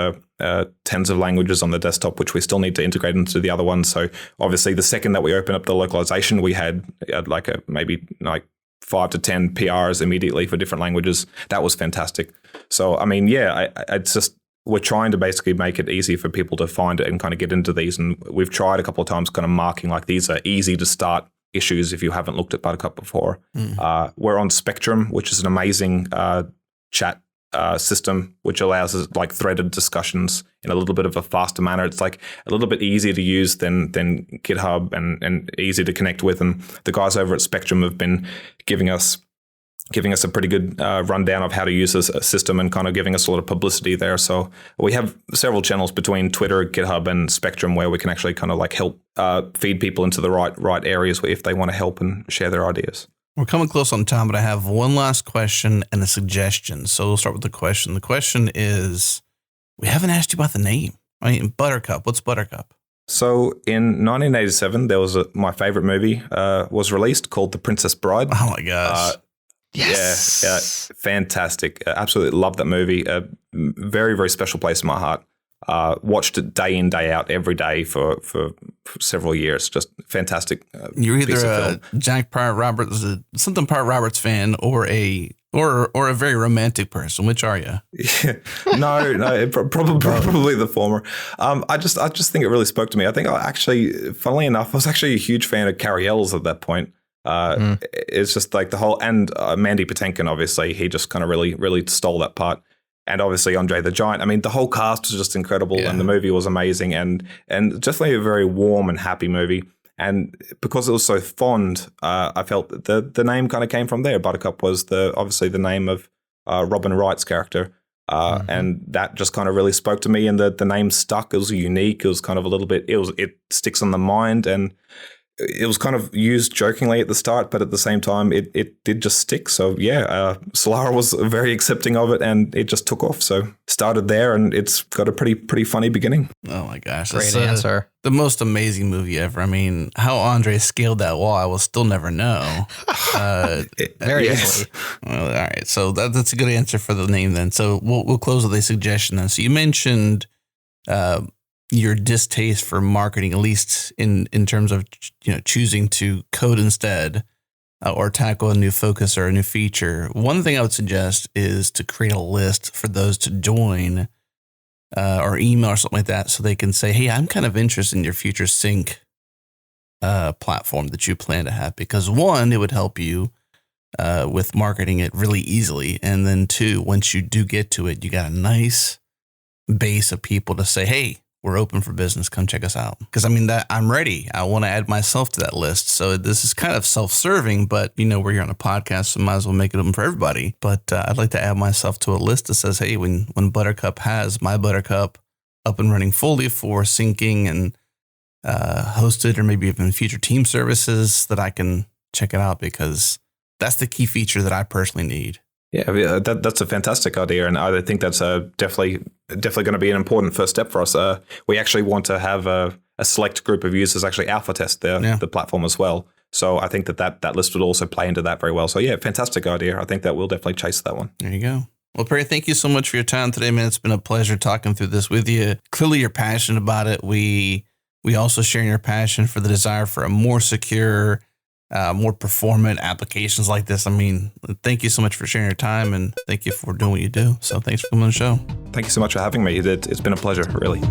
tens of languages on the desktop, which we still need to integrate into the other ones. So obviously the second that we open up the localization, we had maybe 5 to 10 PRs immediately for different languages. That was fantastic. So, I mean, it's just, we're trying to basically make it easy for people to find it and kind of get into these. And we've tried a couple of times kind of marking like these are easy to start issues if you haven't looked at Buttercup before. We're on Spectrum, which is an amazing chat system, which allows us like threaded discussions in a little bit of a faster manner. It's like a little bit easier to use than GitHub and easy to connect with. And the guys over at Spectrum have been giving us a pretty good rundown of how to use this system and kind of giving us a lot of publicity there. So we have several channels between Twitter, GitHub, and Spectrum where we can actually kind of like help feed people into the right areas if they want to help and share their ideas. We're coming close on time, but I have one last question and a suggestion. So we'll start with the question. The question is, we haven't asked you about the name. I mean, Buttercup. What's Buttercup? So in 1987, there was my favorite movie was released called The Princess Bride. Oh my gosh. Yes. Yeah, fantastic. Absolutely love that movie. A very, very special place in my heart. Watched it day in, day out, every day for several years. Just fantastic. You're either a Jack Pirate Roberts, something Pirate Roberts fan, or a very romantic person. Which are you? Yeah. No, probably the former. I just think it really spoke to me. I think funnily enough, I was actually a huge fan of Carrie Ells at that point. It's just like the whole, and Mandy Patinkin, obviously, he just kind of really stole that part. And obviously Andre the Giant. I mean, the whole cast was just incredible, and the movie was amazing, and just like a very warm and happy movie. And because it was so fond, I felt that the name kind of came from there. Buttercup was obviously the name of Robin Wright's character, and that just kind of really spoke to me. And the name stuck. It was unique. It was kind of a little bit. It sticks on the mind, and it was kind of used jokingly at the start, but at the same time, it did just stick. So Solara was very accepting of it, and it just took off. So started there, and it's got a pretty funny beginning. Oh my gosh. Great answer. The most amazing movie ever. I mean, how Andre scaled that wall, I will still never know. Very easily. Well, all right. So that's a good answer for the name then. So we'll close with a suggestion then. So you mentioned your distaste for marketing, at least in terms of choosing to code instead or tackle a new focus or a new feature. One thing I would suggest is to create a list for those to join or email or something like that, so they can say, hey, I'm kind of interested in your future sync platform that you plan to have, because one, it would help you with marketing it really easily. And then two, once you do get to it, you got a nice base of people to say, hey, we're open for business. Come check us out. Because I mean, that I'm ready. I want to add myself to that list. So this is kind of self-serving, but we're here on a podcast, so might as well make it open for everybody. But I'd like to add myself to a list that says, hey, when Buttercup has my Buttercup up and running fully for syncing and hosted, or maybe even future team services, that I can check it out, because that's the key feature that I personally need. Yeah, that's a fantastic idea, and I think that's definitely going to be an important first step for us. We actually want to have a select group of users actually alpha test the platform as well. So I think that list would also play into that very well. So yeah, fantastic idea. I think that we'll definitely chase that one. There you go. Well, Perry, thank you so much for your time today, man. It's been a pleasure talking through this with you. Clearly, you're passionate about it. We also share your passion for the desire for a more secure, more performant applications like this. I mean, thank you so much for sharing your time, and thank you for doing what you do. So thanks for coming on the show. Thank you so much for having me. It's been a pleasure, really.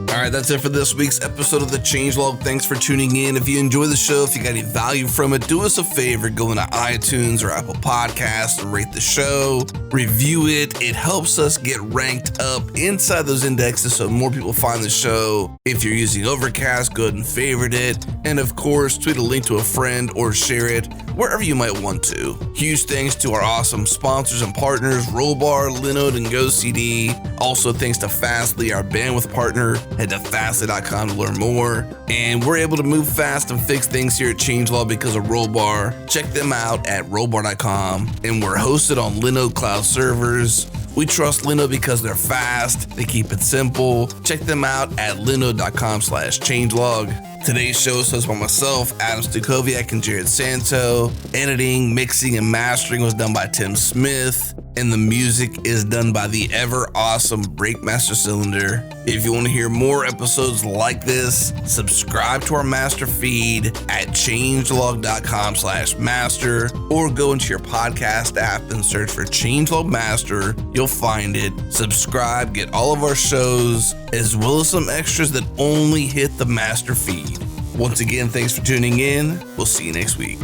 All right, that's it for this week's episode of The Changelog. Thanks for tuning in. If you enjoy the show, if you got any value from it, do us a favor, go into iTunes or Apple Podcasts and rate the show, review it. It helps us get ranked up inside those indexes so more people find the show. If you're using Overcast, go ahead and favorite it. And of course, tweet a link to a friend or share it wherever you might want to. Huge thanks to our awesome sponsors and partners, Rollbar, Linode, and GoCD. Also, thanks to Fastly, our bandwidth partner. Head to fastly.com to learn more. And we're able to move fast and fix things here at Changelog because of Rollbar. Check them out at rollbar.com. And we're hosted on Linode Cloud servers. We trust Linode because they're fast, they keep it simple. Check them out at linode.com/changelog. Today's show is hosted by myself, Adam Stukoviak, and Jared Santo. Editing, mixing, and mastering was done by Tim Smith. And the music is done by the ever awesome Breakmaster Cylinder. If you want to hear more episodes like this, subscribe to our master feed at changelog.com/master, or go into your podcast app and search for Changelog Master. You'll find it. Subscribe, get all of our shows, as well as some extras that only hit the master feed. Once again, thanks for tuning in. We'll see you next week.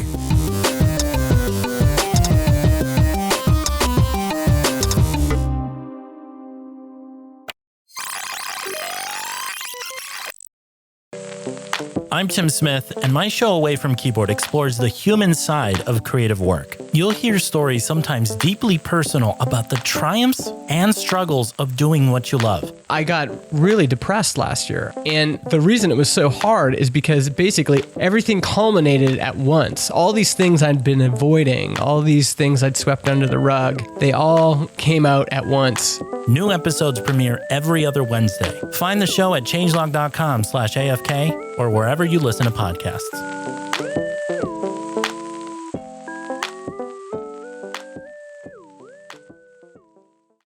I'm Tim Smith, and my show Away from Keyboard explores the human side of creative work. You'll hear stories sometimes deeply personal about the triumphs and struggles of doing what you love. I got really depressed last year, and the reason it was so hard is because basically everything culminated at once. All these things I'd been avoiding, all these things I'd swept under the rug, they all came out at once. New episodes premiere every other Wednesday. Find the show at changelog.com/AFK or wherever you listen to podcasts.